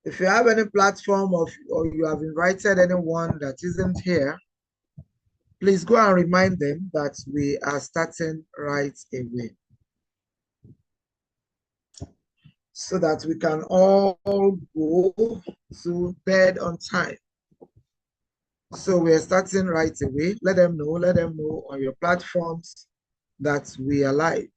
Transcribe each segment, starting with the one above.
If you have any platform or you have invited anyone that isn't here, please go and remind them that we are starting right away so that we can all go to bed on time. So we are starting right away. Let them know on your platforms that we are live.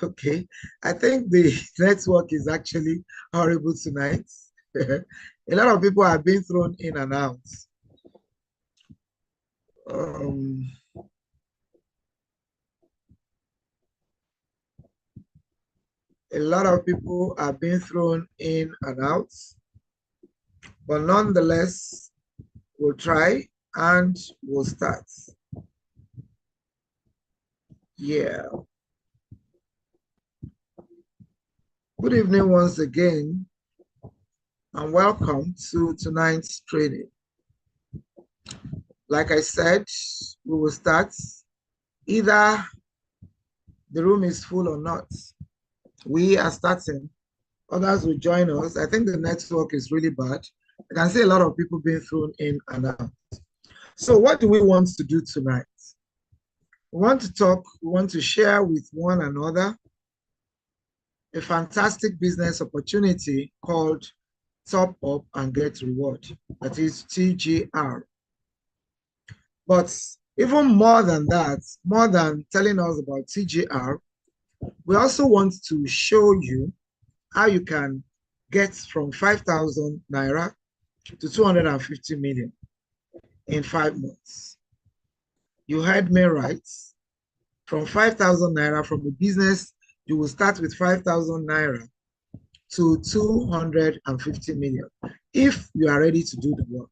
Okay, I think the network is actually horrible tonight. A lot of people are being thrown in and out. Um, a lot of people are being thrown in and out, but nonetheless, we'll try and we'll start. Yeah. Good evening once again, and welcome to tonight's training. Like I said, we will start. Either the room is full or not. We are starting. Others will join us. I think the network is really bad. I can see a lot of people being thrown in and out. So what do we want to do tonight? We want to talk, we want to share with one another a fantastic business opportunity called Top Up and Get Reward, that is TGR. But even more than that, more than telling us about TGR, we also want to show you how you can get from 5,000 Naira to 250 million in 5 months. You heard me right. From 5,000 Naira from a business, you will start with 5,000 Naira to 250 million if you are ready to do the work.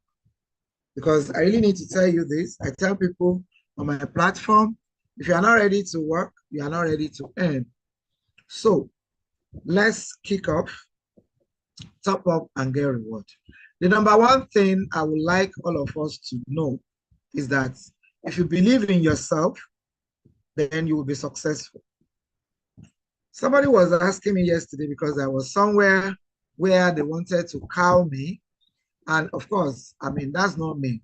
Because I really need to tell you this. I tell people on my platform, if you are not ready to work, you are not ready to earn. So let's kick off, top up and get reward. The number one thing I would like all of us to know is that if you believe in yourself, then you will be successful. Somebody was asking me yesterday because I was somewhere where they wanted to cow me. And of course, I mean, that's not me.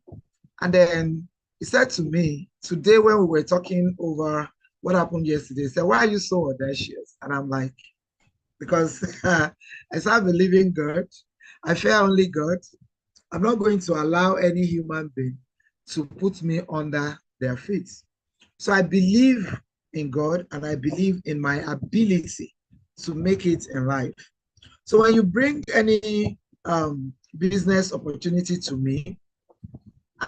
And then he said to me, today when we were talking over what happened yesterday, he said, why are you so audacious? And I'm like, because I serve a living God. I fear only God. I'm not going to allow any human being to put me under their feet. So I believe in God and I believe in my ability to make it in life. So when you bring any business opportunity to me,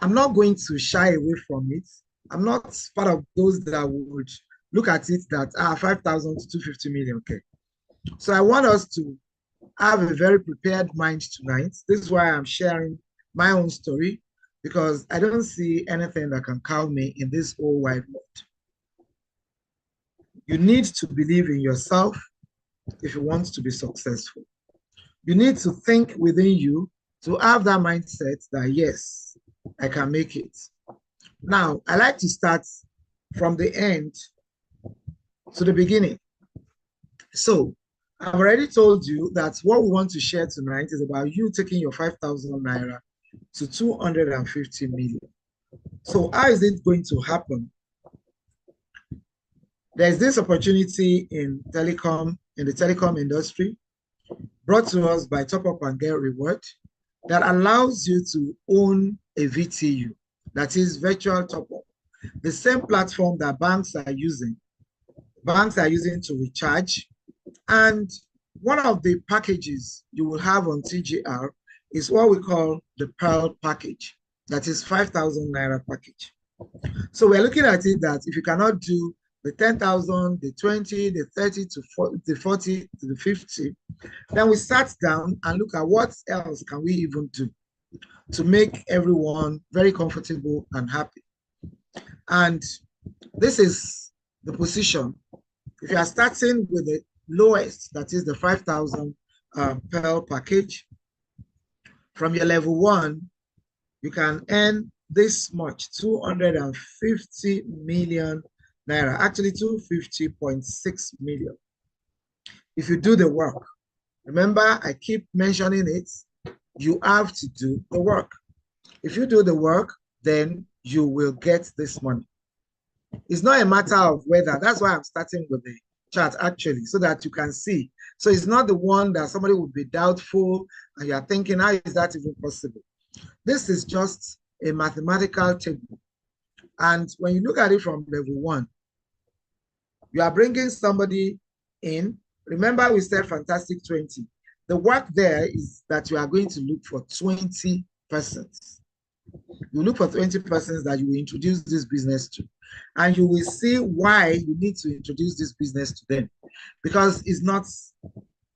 I'm not going to shy away from it. I'm not part of those that would look at it that 5,000 to 250 million. Okay. So I want us to have a very prepared mind tonight. This is why I'm sharing my own story, because I don't see anything that can cow me in this whole wide world. You need to believe in yourself if you want to be successful. You need to think within you to have that mindset that, yes, I can make it. Now, I like to start from the end to the beginning. So, I've already told you that what we want to share tonight is about you taking your 5,000 Naira to 250 million. So, how is it going to happen? There's this opportunity in the telecom industry, brought to us by Top Up and Get Reward, that allows you to own a VTU, that is virtual top up, the same platform that banks are using. Banks are using to recharge. And one of the packages you will have on TGR is what we call the Pearl package, that is 5,000 Naira package. So we're looking at it that if you cannot do the 10,000, the 20, the 30 to 40, the 40 to the 50, then we sat down and look at what else can we even do to make everyone very comfortable and happy. And this is the position. If you are starting with the lowest, that is the 5,000 Pearl package, from your level 1, you can earn this much, 250 million Naira, actually 250.6 million. If you do the work, Remember, I keep mentioning it. You have to do the work. If you do the work, then you will get this money. It's not a matter of whether. That's why I'm starting with the chart actually, so that you can see. So it's not the one that somebody would be doubtful and you're thinking, how is that even possible? This is just a mathematical table. And when you look at it from level 1, you are bringing somebody in. Remember, we said fantastic 20. The work there is that you are going to look for 20 persons. You look for 20 persons that you will introduce this business to. And you will see why you need to introduce this business to them. Because it's not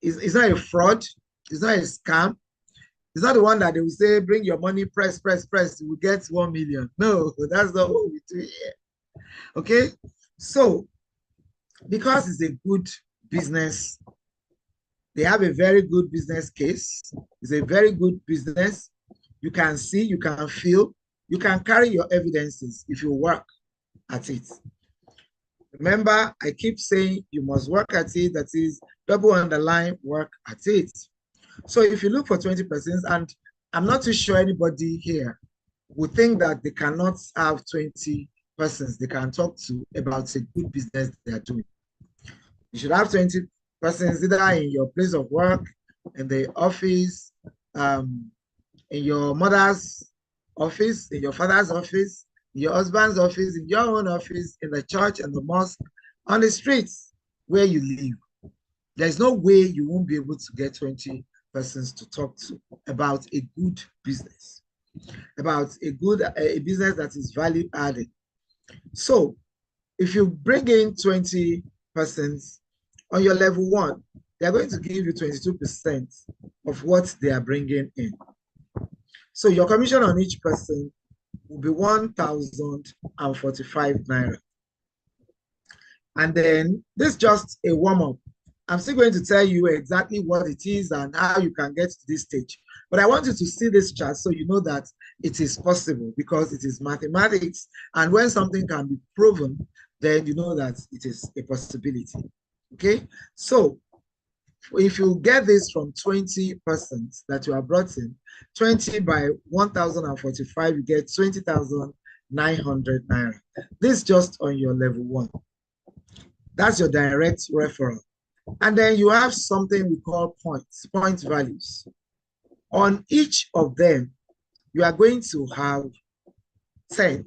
a fraud, it's not a scam. It's not the one that they will say, bring your money, press, you will get 1 million. No, that's not what we do here. Okay? So, because it's a good business, they have a very good business case. It's a very good business. You can see, you can feel, you can carry your evidences if you work at it. Remember, I keep saying you must work at it. That is double underline work at it. So if you look for 20 persons, and I'm not too sure anybody here would think that they cannot have 20 persons they can talk to about a good business they are doing. You should have 20 persons either in your place of work, in the office, in your mother's office, in your father's office, in your husband's office, in your own office, in the church and the mosque, on the streets where you live. There's no way you won't be able to get 20 persons to talk to about a good business, about a business that is value added. So if you bring in 20 persons on your level 1, they're going to give you 22% of what they are bringing in. So your commission on each person will be 1,045 Naira. And then this is just a warm-up. I'm still going to tell you exactly what it is and how you can get to this stage. But I want you to see this chart so you know that it is possible, because it is mathematics. And when something can be proven, then you know that it is a possibility. Okay? So if you get this from 20 persons that you are brought in, 20 by 1,045, you get 20,900 Naira. This just on your level 1. That's your direct referral. And then you have something we call points, point values. On each of them, you are going to have 10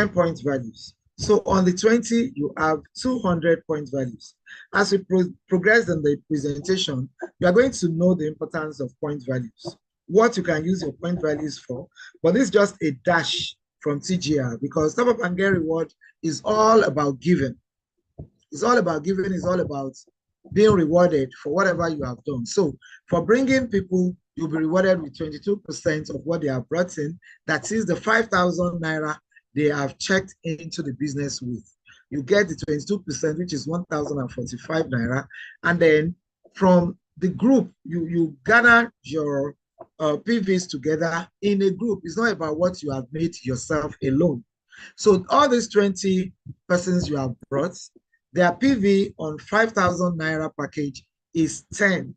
point values. So on the 20, you have 200 point values. As we progress in the presentation, you are going to know the importance of point values, what you can use your point values for. But this is just a dash from TGR, because Top Up and Get Reward is all about giving. It's all about giving, it's all about being rewarded for whatever you have done. So for bringing people, you'll be rewarded with 22% of what they have brought in. That is the 5,000 Naira they have checked into the business with. You get the 22%, which is 1,045 Naira. And then from the group, you gather your PVs together in a group. It's not about what you have made yourself alone. So all these 20 persons you have brought, their PV on 5,000 Naira package is 10.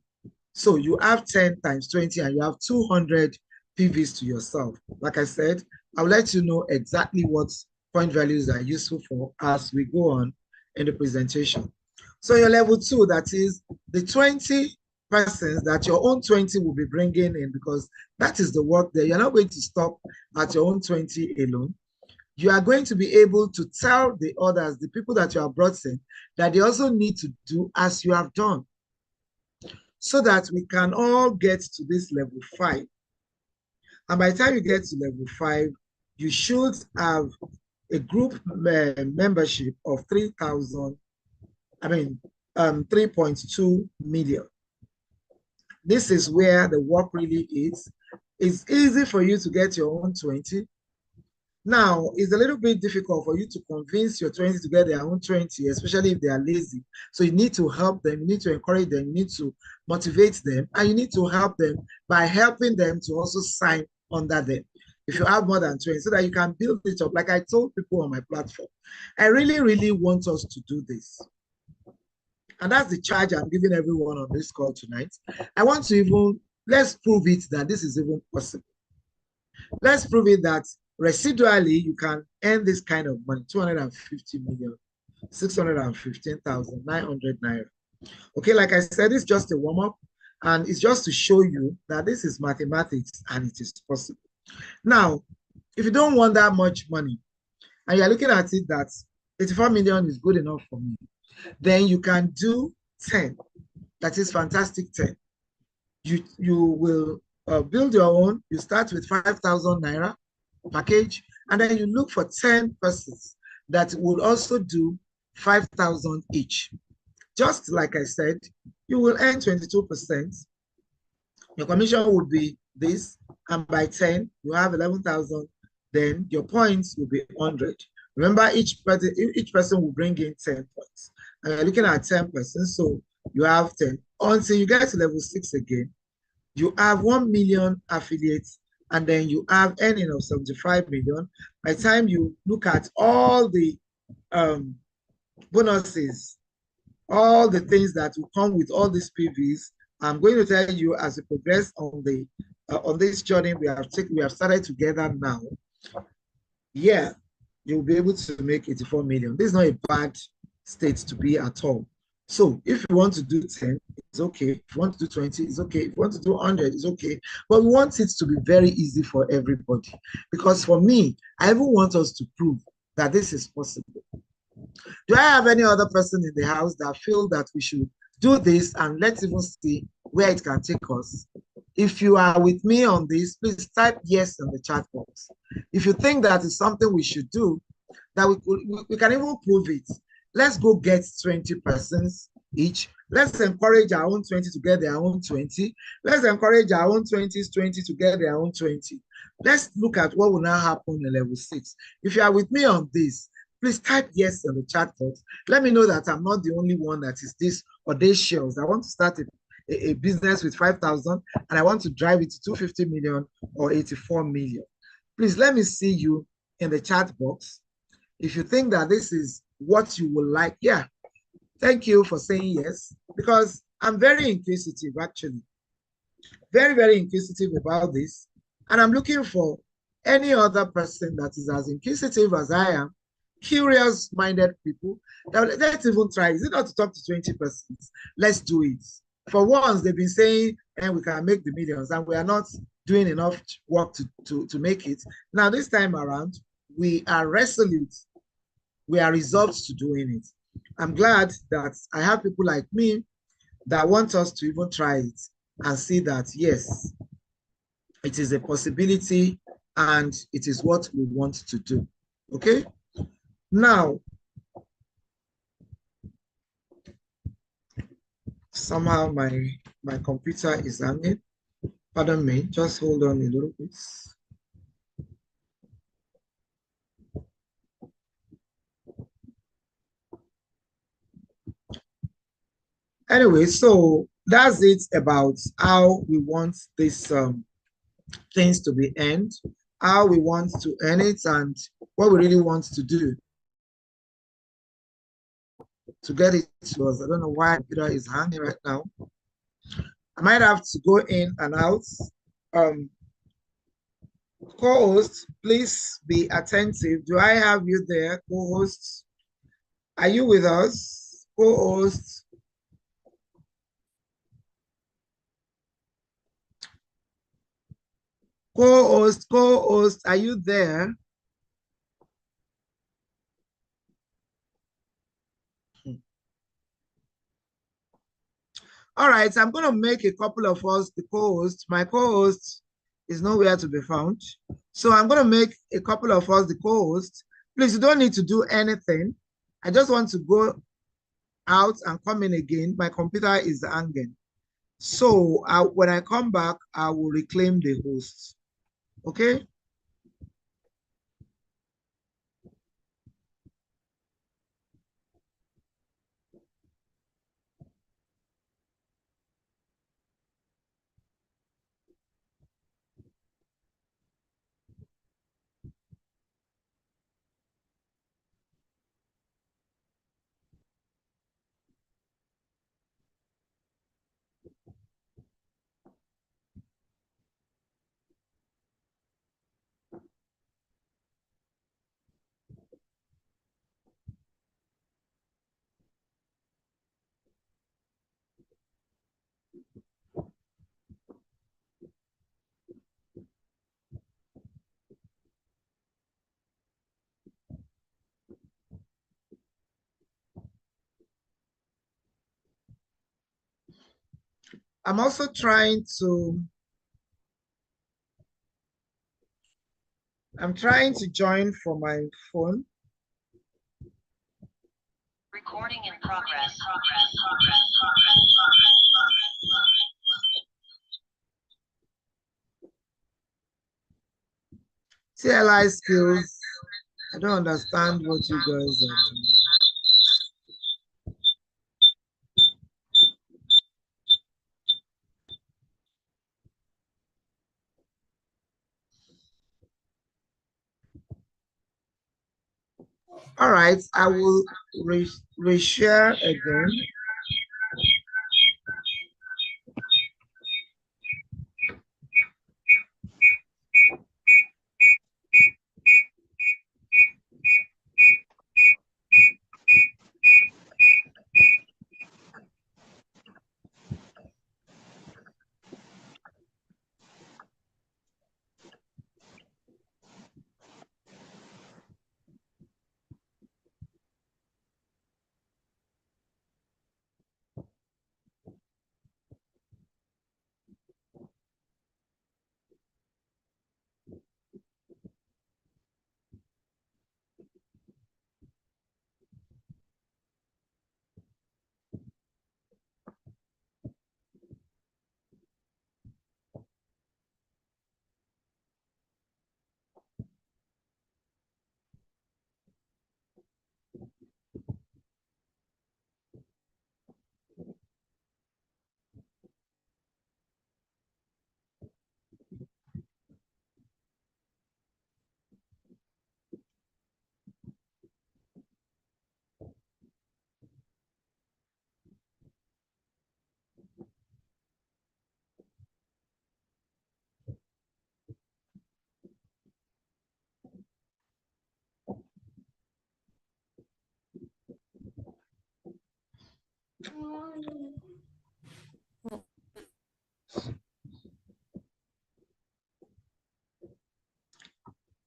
So you have 10 times 20 and you have 200 PVs to yourself. Like I said, I'll let you know exactly what point values are useful for as we go on in the presentation. So your level 2, that is the 20 persons that your own 20 will be bringing in, because that is the work there. You're not going to stop at your own 20 alone. You are going to be able to tell the others, the people that you have brought in, that they also need to do as you have done, so that we can all get to this level 5. And by the time you get to level 5, you should have a group membership of 3.2 million. This is where the work really is. It's easy for you to get your own 20. Now, it's a little bit difficult for you to convince your 20 to get their own 20, especially if they are lazy. So you need to help them, you need to encourage them, you need to motivate them, and you need to help them by helping them to also sign under them. If you have more than 20, so that you can build it up. Like I told people on my platform, I really, really want us to do this. And that's the charge I'm giving everyone on this call tonight. I want to even, let's prove it that this is even possible. Let's prove it that residually you can earn this kind of money, 250 million, 615,900 naira. Okay, like I said, it's just a warm-up, and it's just to show you that this is mathematics and it is possible. Now, if you don't want that much money, and you're looking at it that 84 million is good enough for me, then you can do 10. That is fantastic 10. You will build your own. You start with 5,000 naira package, and then you look for 10 persons that would also do 5,000 each. Just like I said, you will earn 22%. Your commission would be this, and by 10, you have 11,000. Then your points will be 100. Remember, each person will bring in 10 points. And you're looking at 10 persons, so you have 10. Until you get to level 6 again, you have 1 million affiliates, and then you have earning of 75 million. By the time you look at all the bonuses, all the things that will come with all these PVs, I'm going to tell you as we progress on this journey we have started together now. Yeah, you'll be able to make 84 million. This is not a bad state to be at all. So if you want to do 10, it's okay. If you want to do 20, it's okay. If you want to do 100, it's okay. But we want it to be very easy for everybody. Because for me, I even want us to prove that this is possible. Do I have any other person in the house that feel that we should do this, and let's even see where it can take us? If you are with me on this, please type yes in the chat box. If you think that is something we should do, that we can even prove it. Let's go get 20 persons each. Let's encourage our own 20 to get their own 20. Let's encourage our own 20s 20 to get their own 20. Let's look at what will now happen in level 6. If you are with me on this, please type yes in the chat box. Let me know that I'm not the only one that is this audacious. I want to start a business with 5,000 and I want to drive it to 250 million or 84 million. Please let me see you in the chat box. If you think that this is what you would like, yeah, thank you for saying yes, because I'm very inquisitive, actually. Very, very inquisitive about this. And I'm looking for any other person that is as inquisitive as I am, curious-minded people. Let's even try. Is it not to talk to 20 persons? Let's do it. For once, they've been saying, and we can make the millions, and we are not doing enough work to make it. Now, this time around, we are resolute. We are resolved to doing it. I'm glad that I have people like me that want us to even try it and see that, yes, it is a possibility and it is what we want to do. Okay? Now, somehow my computer is hanging. Pardon me, just hold on a little bit. Anyway, so that's it about how we want these things to be earned, how we want to earn it, and what we really want to do to get it to us. I don't know why computer is hanging right now. I might have to go in and out. Co-host, please be attentive. Do I have you there, co-host? Are you with us, co-host? Co-host, are you there? All right, I'm going to make a couple of us the co-host. My co-host is nowhere to be found. So I'm going to make a couple of us the co-host. Please, you don't need to do anything. I just want to go out and come in again. My computer is hanging. So when I come back, I will reclaim the host. Okay? I'm also trying to join from my phone. Recording in progress. TLI skills. I don't understand what you guys are doing. All right, I will reshare again.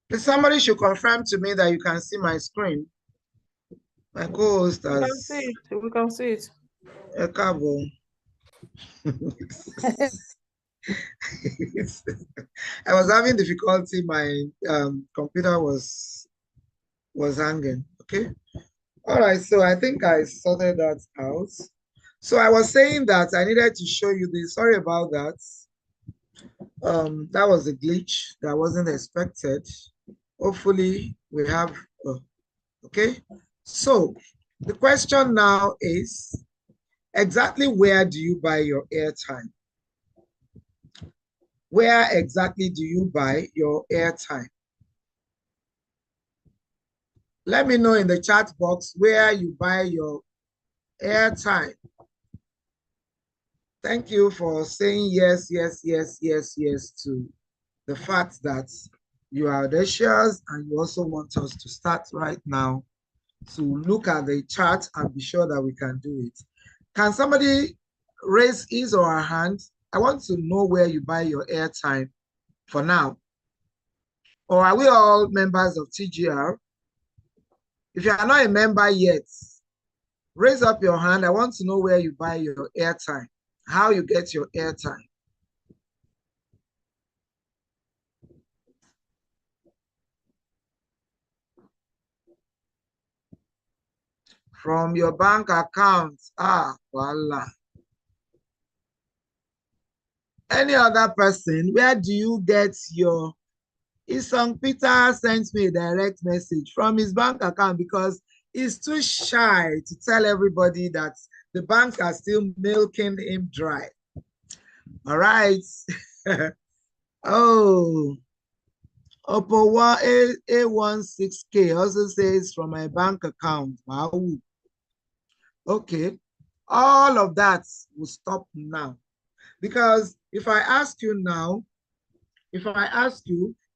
Somebody should confirm to me that you can see my screen. My co-host has. We can see it. We can see it. A cabo. I was having difficulty. My computer was hanging. Okay. All right. So I think I sorted that out. So I was saying that I needed to show you this. Sorry about that. That was a glitch that wasn't expected. Hopefully we have. Okay. So the question now is, exactly where do you buy your airtime? Where exactly do you buy your airtime? Let me know in the chat box where you buy your airtime. Thank you for saying yes, yes, yes, yes, yes to the fact that you are audacious and you also want us to start right now to look at the chart and be sure that we can do it. Can somebody raise his or her hand? I want to know where you buy your airtime for now. Or are we all members of TGR? If you are not a member yet, raise up your hand. I want to know where you buy your airtime, how you get your airtime. From your bank account. Ah, voila. Any other person, where do you get your... Isong Peter sent me a direct message from his bank account because he's too shy to tell everybody that the banks are still milking him dry. All right. Oh, Oppo A16K also says from my bank account. Wow. Okay. All of that will stop now. Because if I ask you now,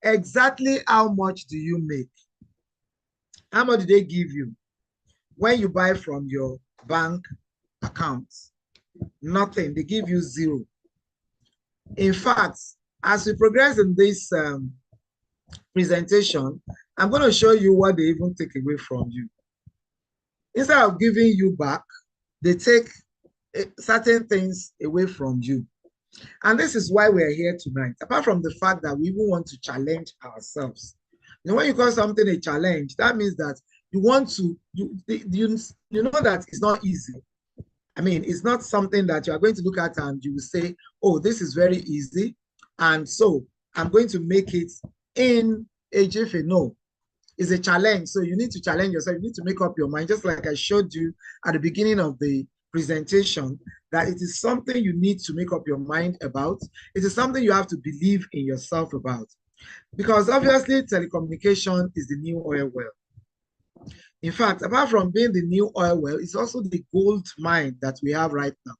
exactly how much do you make? How much do they give you when you buy from your bank account? Nothing. They give you zero. In fact, as we progress in this presentation, I'm going to show you what they even take away from you. Instead of giving you back, they take certain things away from you. And this is why we're here tonight. Apart from the fact that we even want to challenge ourselves. You know, when you call something a challenge, that means that you want to, you know that it's not easy. I mean, it's not something that you are going to look at and you will say, oh, this is very easy. And so I'm going to make it in a jiffy. No, it's a challenge. So you need to challenge yourself. You need to make up your mind, just like I showed you at the beginning of the presentation, that it is something you need to make up your mind about. It is something you have to believe in yourself about. Because obviously, telecommunication is the new oil well. In fact, apart from being the new oil well, it's also the gold mine that we have right now.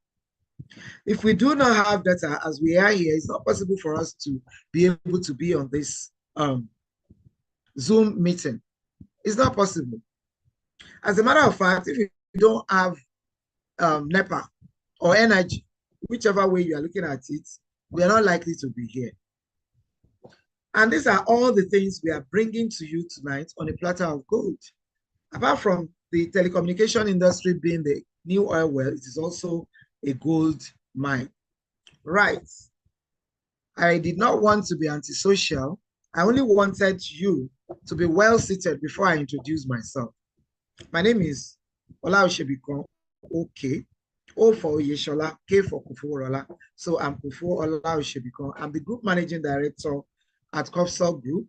If we do not have data as we are here, it's not possible for us to be able to be on this Zoom meeting. It's not possible. As a matter of fact, if you don't have NEPA or energy, whichever way you are looking at it, we are not likely to be here. And these are all the things we are bringing to you tonight on a platter of gold. Apart from the telecommunication industry being the new oil well, it is also a gold mine. Right. I did not want to be antisocial. I only wanted you to be well seated before I introduce myself. My name is Ola Oshebikon, OK. O for Oyeshola, K for Kufuorola. So I'm Kufu Ola Oshebikon. I'm the Group Managing Director at Kofsol Group.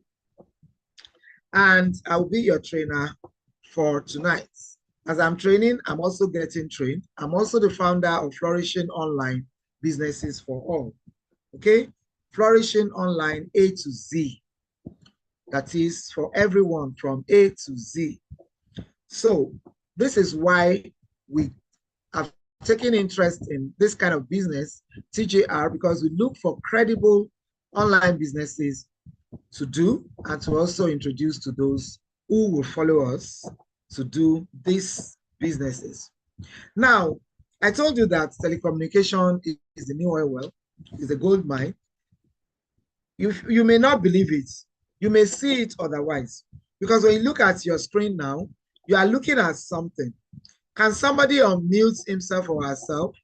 And I'll be your trainer for tonight. As I'm training, I'm also getting trained. I'm also the founder of Flourishing Online Businesses for All. Okay? Flourishing Online A to Z. That is for everyone from A to Z. So this is why we have taken interest in this kind of business, TJR, because we look for credible online businesses to do and to also introduce to those who will follow us to do these businesses. Now, I told you that telecommunication is the new oil well, is a gold mine. You may not believe it. You may see it otherwise. Because when you look at your screen now, you are looking at something. Can somebody unmute himself or herself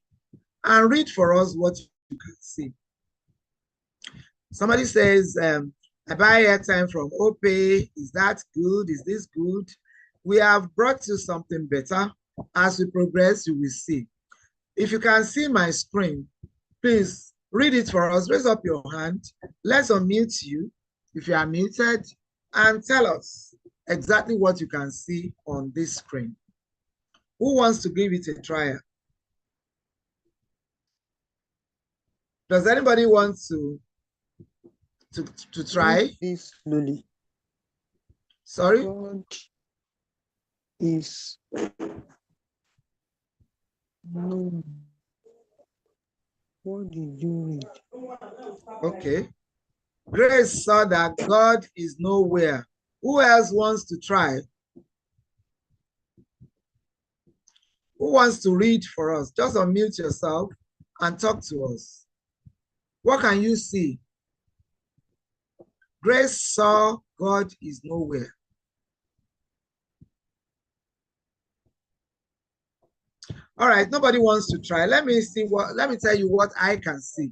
and read for us what you can see? Somebody says, I buy airtime from OPay. Is that good? Is this good? We have brought you something better. As we progress, you will see. If you can see my screen, please read it for us. Raise up your hand. Let's unmute you if you are muted and tell us exactly what you can see on this screen. Who wants to give it a try? Does anybody want to try? This slowly. Sorry? God is no. What did you read? Okay. Grace saw that God is nowhere. Who else wants to try? Who wants to read for us? Just unmute yourself and talk to us. What can you see? Grace saw God is nowhere. All right, nobody wants to try. Let me tell you what I can see.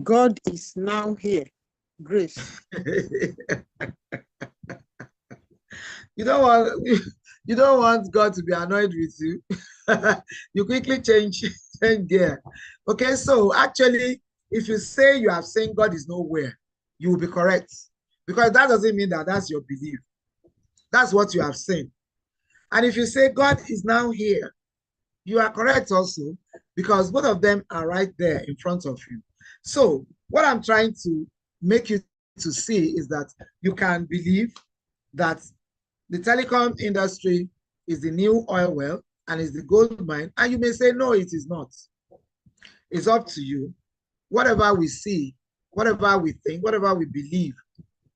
God is now here. Grace. You don't want God to be annoyed with you. You quickly change gear. Okay, so actually, if you say you have seen God is nowhere, you will be correct. Because that doesn't mean that that's your belief. That's what you have seen. And if you say God is now here, you are correct also, because both of them are right there in front of you. So what I'm trying to make you to see is that you can believe that the telecom industry is the new oil well and is the gold mine, and you may say, no, it is not. It's up to you. Whatever we see, whatever we think, whatever we believe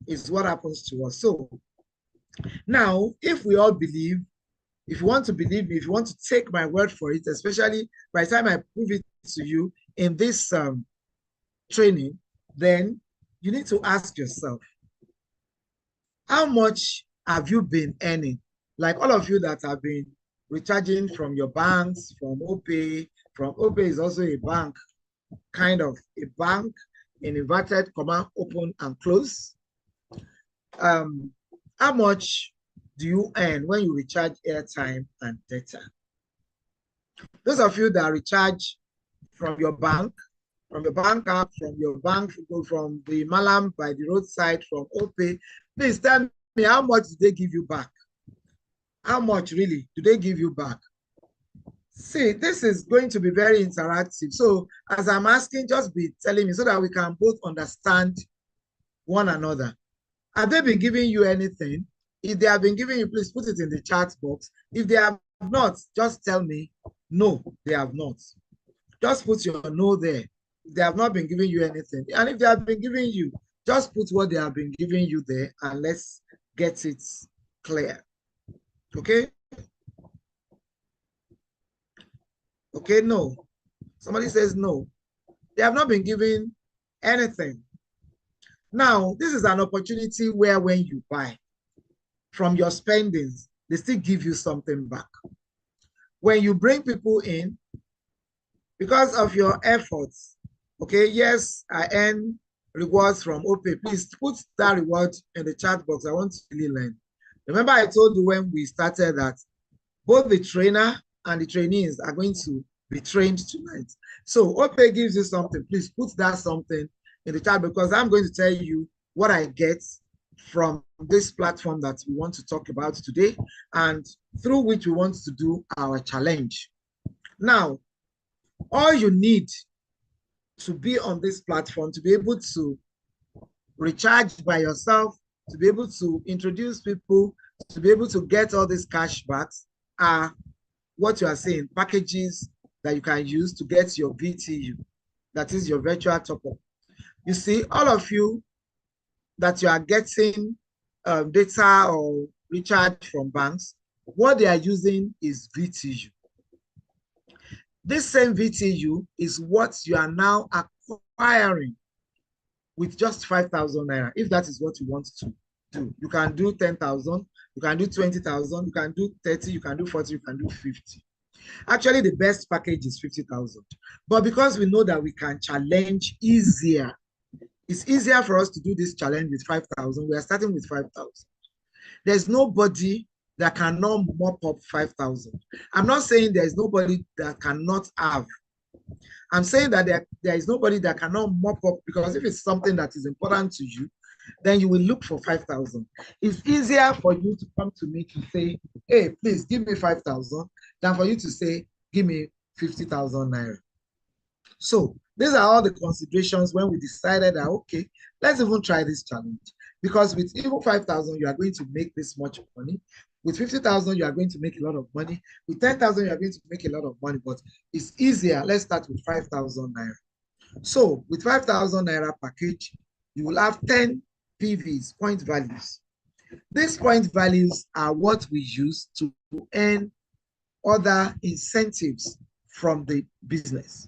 is what happens to us. So now, if we all believe, if you want to believe me, if you want to take my word for it, especially by the time I prove it to you in this training, then you need to ask yourself, how much have you been earning? Like all of you that have been recharging from your banks, from OPay is also a bank kind of a bank in inverted comma, open and close. How much do you earn when you recharge airtime and data? Those of you that recharge from your bank app, from your bank, from the Malam by the roadside, from OPay, please tell me, how much do they give you back? How much really do they give you back? See, this is going to be very interactive. So as I'm asking, just be telling me so that we can both understand one another. Have they been giving you anything? If they have been giving you, please put it in the chat box. If they have not, just tell me, no, they have not. Just put your no there. If they have not been giving you anything. And if they have been giving you, just put what they have been giving you there and let's get it clear. Okay? Okay, no. Somebody says no. They have not been giving anything. Now, this is an opportunity where when you buy from your spendings, they still give you something back. When you bring people in, because of your efforts, okay, yes, I earn rewards from OPay. Please put that reward in the chat box. I want to really learn. Remember I told you when we started that both the trainer and the trainees are going to be trained tonight. So OPay gives you something. Please put that something in the chat because I'm going to tell you what I get from this platform that we want to talk about today and through which we want to do our challenge. Now, all you need to be on this platform, to be able to recharge by yourself, to be able to introduce people, to be able to get all these cashbacks are what you are saying, packages that you can use to get your VTU, that is your virtual top-up. You see, all of you that you are getting data or recharge from banks, what they are using is VTU. This same VTU is what you are now acquiring with just 5,000 Naira, if that is what you want to do. You can do 10,000, you can do 20,000, you can do 30, you can do 40, you can do 50. Actually, the best package is 50,000. But because we know that we can challenge easier, it's easier for us to do this challenge with 5,000. We are starting with 5,000. There's nobody that cannot mop up 5,000. I'm not saying there's nobody that cannot have. I'm saying that there is nobody that cannot mop up, because if it's something that is important to you, then you will look for 5,000. It's easier for you to come to me to say, hey, please give me 5,000 than for you to say, give me 50,000 Naira. So these are all the considerations when we decided that, okay, let's even try this challenge. Because with even 5,000, you are going to make this much money. With 50,000, you are going to make a lot of money. With 10,000, you are going to make a lot of money, but it's easier. Let's start with 5,000 Naira. So with 5,000 Naira package, you will have 10 PVs, point values. These point values are what we use to earn other incentives from the business.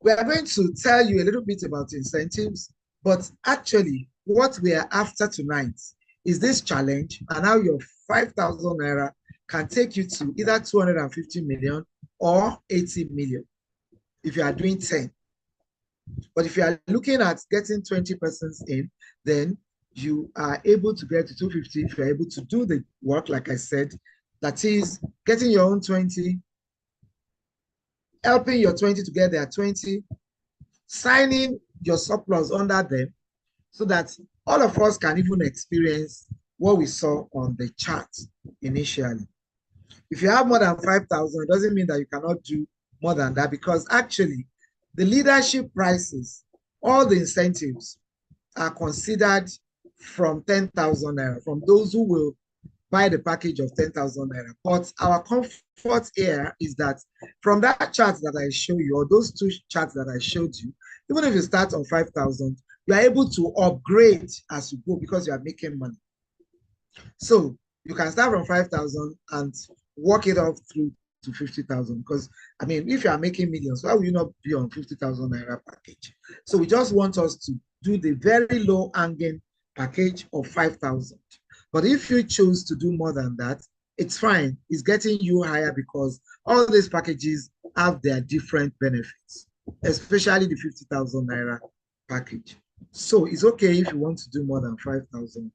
We are going to tell you a little bit about incentives, but actually what we are after tonight is this challenge and how your 5,000 Naira can take you to either 250 million or 80 million if you are doing 10. But if you are looking at getting 20 persons in, then you are able to get to 250 if you're able to do the work, like I said, that is getting your own 20, helping your 20 to get their 20, signing your surplus under them so that all of us can even experience what we saw on the chart initially. If you have more than 5,000, it doesn't mean that you cannot do more than that, because actually the leadership prices, all the incentives are considered from 10,000 Naira, from those who will buy the package of 10,000 Naira. But our comfort here is that from that chart that I show you, or those two charts that I showed you, even if you start on 5,000, you are able to upgrade as you go because you are making money. So you can start from 5,000 and work it up through to 50,000, because I mean, if you are making millions, why will you not be on 50,000 Naira package? So we just want us to do the very low hanging package of 5,000. But if you choose to do more than that, it's fine. It's getting you higher because all these packages have their different benefits. especially the 50,000 Naira package. So it's okay if you want to do more than 5,000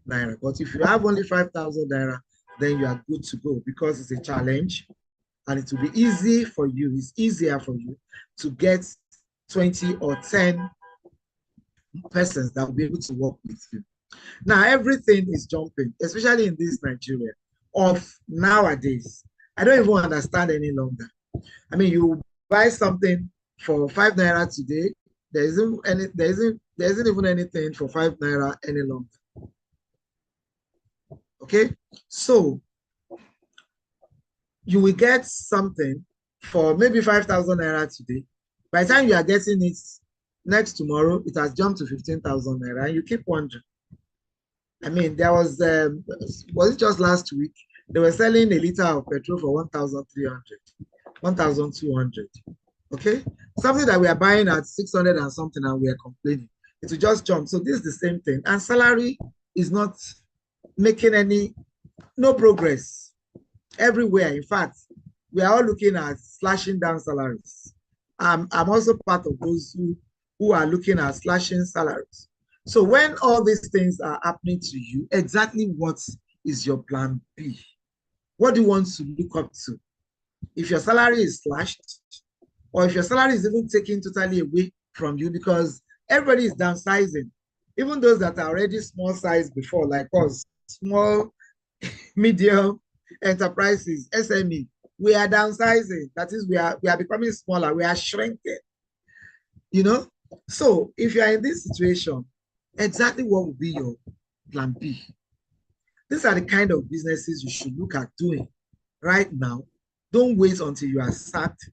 Naira. But if you have only 5,000 Naira, then you are good to go because it's a challenge and it will be easy for you. It's easier for you to get 20 or 10 persons that will be able to work with you. Now, everything is jumping, especially in this Nigeria of nowadays. I don't even understand any longer. I mean, you buy something for 5 Naira today, there isn't even anything for 5 Naira any longer. Okay, so you will get something for maybe 5,000 Naira today. By the time you are getting it next tomorrow, it has jumped to 15,000 Naira, and you keep wondering. I mean, there was it just last week? They were selling a liter of petrol for 1,300, 1,200. Okay, something that we are buying at 600 and something, and we are complaining. It will just jump. So this is the same thing, and salary is not making no progress everywhere. In fact, we are all looking at slashing down salaries. I'm also part of those who are looking at slashing salaries. So when all these things are happening to you, exactly what is your plan B? What do you want to look up to? If your salary is slashed, or if your salary is even taken totally away from you, because everybody is downsizing, even those that are already small size before, like us, small, medium enterprises, SME, we are downsizing. That is, we are becoming smaller, we are shrinking. You know? So if you are in this situation, exactly what would be your plan B? These are the kind of businesses you should look at doing right now. Don't wait until you are sacked,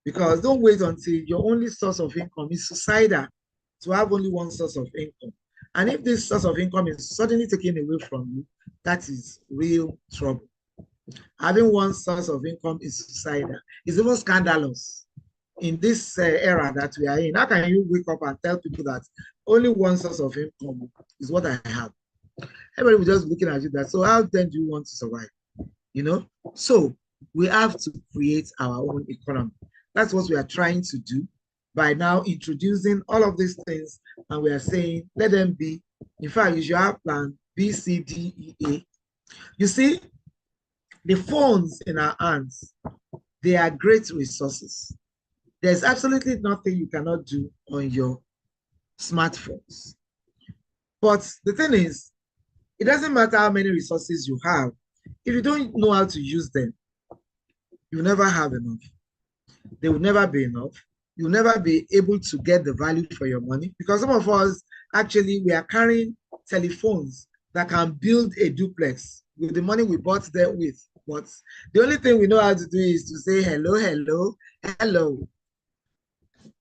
because don't wait until your only source of income is suicidal to have only one source of income. And if this source of income is suddenly taken away from you, that is real trouble. Having one source of income is suicidal. It's even scandalous in this era that we are in. How can you wake up and tell people that only one source of income is what I have? Everybody will just be looking at you that, so how then do you want to survive? You know? So we have to create our own economy. That's what we are trying to do by now introducing all of these things, and we are saying, let them be. In fact, you should have plan B, C, D, E, A. You see, the phones in our hands, they are great resources. There's absolutely nothing you cannot do on your smartphones. But the thing is, it doesn't matter how many resources you have. If you don't know how to use them, you'll never have enough. They will never be enough. You'll never be able to get the value for your money, because some of us, actually, we are carrying telephones that can build a duplex with the money we bought them with. But the only thing we know how to do is to say hello, hello, hello.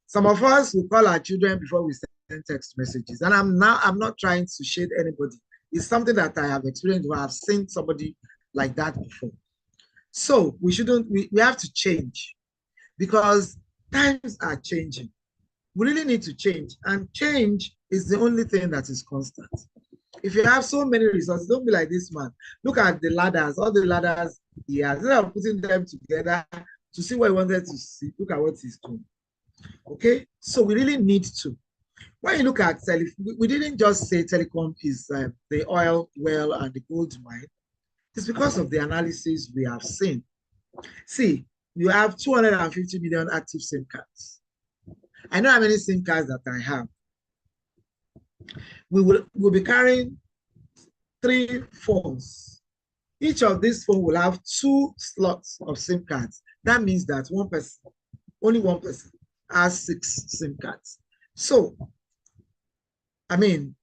Some of us will call our children before we send text messages. And I'm not trying to shade anybody. It's something that I have experienced where I've seen somebody like that before. So we have to change, because times are changing. We really need to change, and change is the only thing that is constant. If you have so many resources, don't be like this man. Look at the ladders, all the ladders he has. Instead of putting them together to see what he wanted to see, look at what he's doing. Okay, so we really need to. When you look at we didn't just say telecom is the oil well and the gold mine. It's because of the analysis we have seen. See, you have 250 million active SIM cards. I know how many SIM cards that I have. We'll be carrying 3 phones. Each of these phones will have 2 slots of SIM cards. That means that only one person has 6 SIM cards. So, I mean,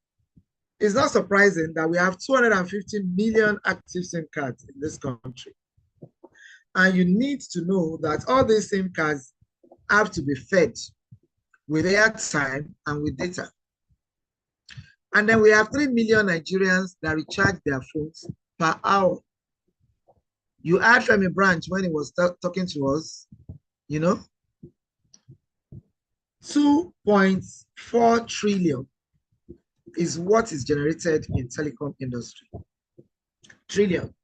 it's not surprising that we have 250 million active SIM cards in this country. And you need to know that all these SIM cards have to be fed with airtime and with data. And then we have 3 million Nigerians that recharge their phones per hour. You heard from a branch when he was talking to us, you know, 2.4 trillion is what is generated in telecom industry. Trillion.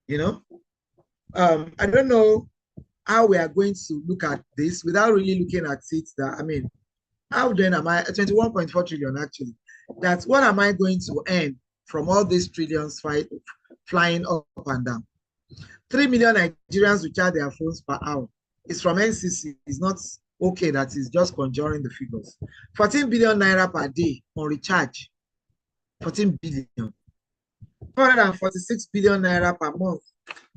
You know, I don't know how we are going to look at this without really looking at it. That I mean, how then am I 21.4 trillion actually? That's what am I going to earn from all these trillions flying up and down? 3 million Nigerians will charge their phones per hour. It's from NCC. It's not okay that is just conjuring the figures. 14 billion naira per day on recharge. 14 billion. 446 billion naira per month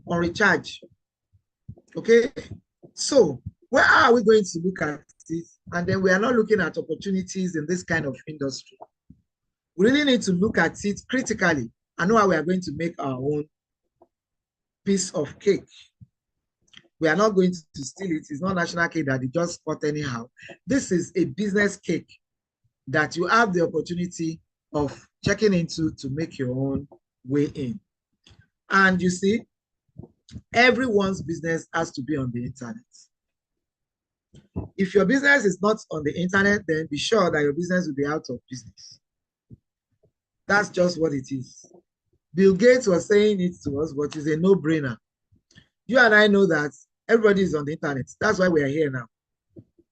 on recharge. Okay. So where are we going to look at it? And then we are not looking at opportunities in this kind of industry. We really need to look at it critically and know how we are going to make our own piece of cake. We are not going to steal it. It's not national cake that they just cut anyhow. This is a business cake that you have the opportunity of checking into to make your own way in. And you see, everyone's business has to be on the internet. If your business is not on the internet, then be sure that your business will be out of business. That's just what it is. Bill Gates was saying it to us, but it's a no-brainer. You and I know that everybody is on the internet. That's why we are here now.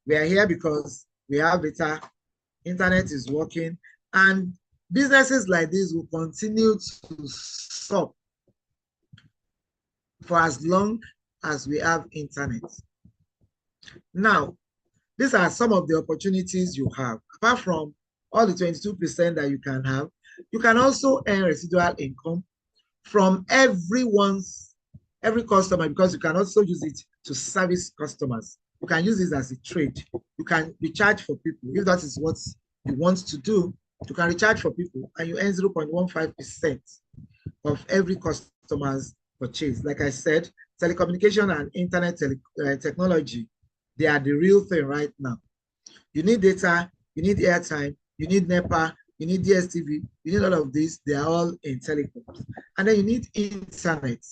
We are here because we have data, internet is working, and businesses like this will continue to stop for as long as we have internet. Now, these are some of the opportunities you have. Apart from all the 22% that you can have, you can also earn residual income from every customer, because you can also use it to service customers. You can use this as a trade. You can recharge for people. If that is what you want to do, you can recharge for people and you earn 0.15% of every customer's purchase. Like I said, telecommunication and internet technology, they are the real thing right now. You need data, you need airtime, you need NEPA, you need DSTV, you need all of this. They are all in telecoms. And then you need internet,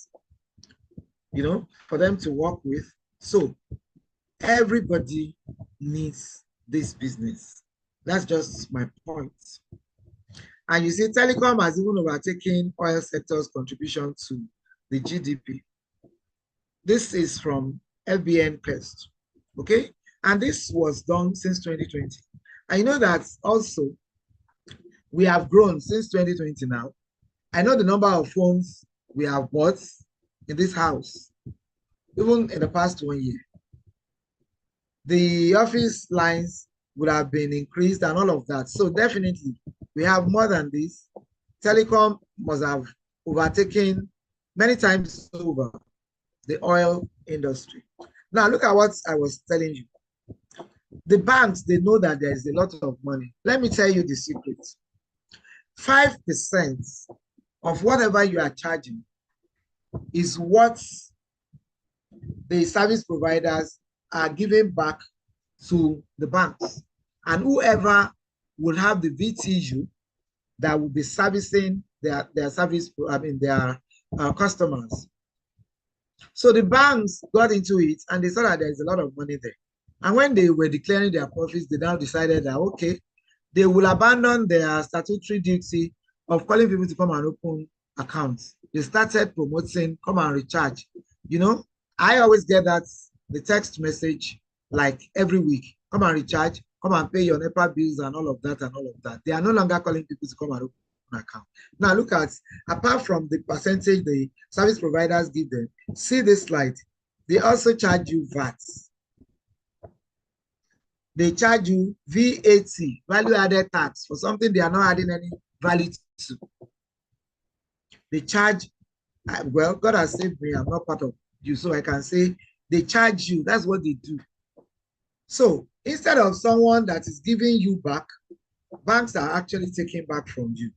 you know, for them to work with. So everybody needs this business. That's just my point. And you see, telecom has even overtaken oil sector's contribution to the GDP. This is from FBN Quest, okay? And this was done since 2020. I know that also we have grown since 2020 now. I know the number of phones we have bought in this house, even in the past 1 year. The office lines would have been increased and all of that. So definitely, we have more than this. Telecom must have overtaken many times over the oil industry. Now, look at what I was telling you. The banks, they know that there is a lot of money. Let me tell you the secret. 5% of whatever you are charging is what the service providers are giving back to the banks. And whoever will have the VTU that will be servicing their service, their customers. So the banks got into it and they saw that there's a lot of money there. And when they were declaring their profits, they now decided that, okay, they will abandon their statutory duty of calling people to come and open accounts. They started promoting, come and recharge. You know, I always get the text message like every week, come and recharge, come and pay your NEPA bills and all of that and all of that. They are no longer calling people to come and open an account. Now look at, apart from the percentage the service providers give them, see this slide, they also charge you VAT. They charge you VAT, value added tax, for something they are not adding any value to. They charge, well, God has saved me, I'm not part of you, so I can say they charge you. That's what they do. So instead of someone that is giving you back, banks are actually taking back from you.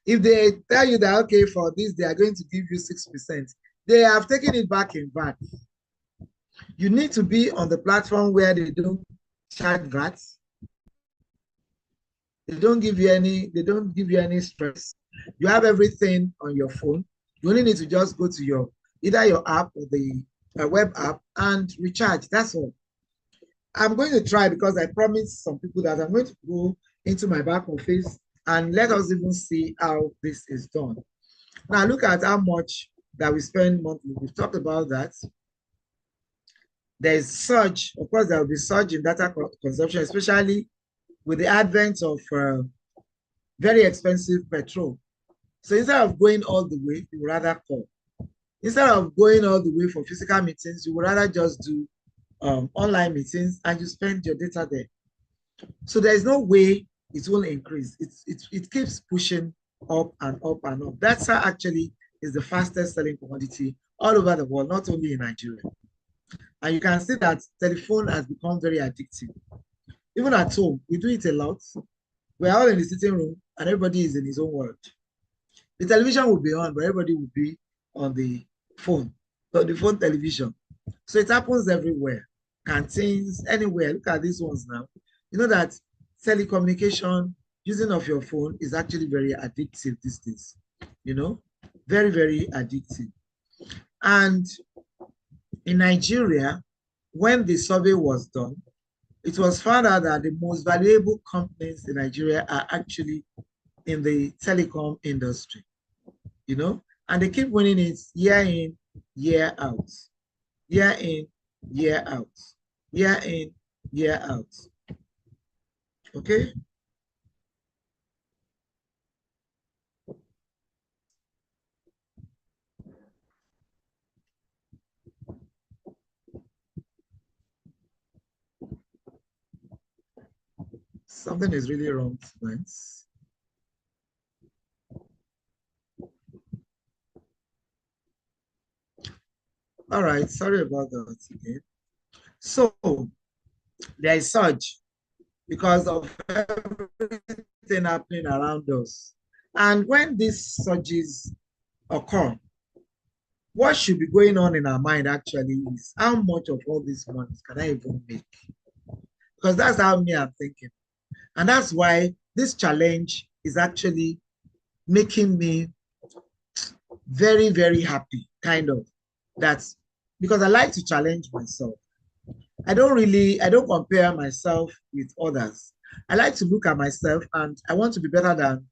If they tell you that, okay, for this, they are going to give you 6%, they have taken it back in VAT. You need to be on the platform where they don't charge VAT. They don't give you any stress. You have everything on your phone. You only need to just go to either your app or the web app and recharge. That's all. I'm going to try, because I promised some people that I'm going to go into my back office and let us even see how this is done. Now look at how much that we spend monthly. We've talked about that. there's surge. Of course, there will be surge in data consumption, especially with the advent of very expensive petrol. So instead of going all the way, you would rather call. Instead of going all the way for physical meetings, you would rather just do online meetings and you spend your data there. So there is no way it will increase. It keeps pushing up and up and up. Data actually is the fastest selling commodity all over the world, not only in Nigeria. And you can see that telephone has become very addictive. Even at home, we do it a lot. We're all in the sitting room and everybody is in his own world. The television will be on, but everybody will be on the phone, television. So it happens everywhere. Canteens, anywhere. Look at these ones now. You know that telecommunication, using of your phone is actually very addictive these days. You know, very, very addictive. And in Nigeria, when the survey was done, it was found out that the most valuable companies in Nigeria are actually in the telecom industry, you know, and they keep winning it year in, year out, year in, year out, year in, year out. Okay. Something is really wrong, friends. All right, sorry about that again. So there is surge because of everything happening around us. And when these surges occur, what should be going on in our mind actually is how much of all these monies can I even make? Because that's how me I'm thinking. And that's why this challenge is actually making me very, very happy, kind of. That's because I like to challenge myself. I don't compare myself with others. I like to look at myself and I want to be better than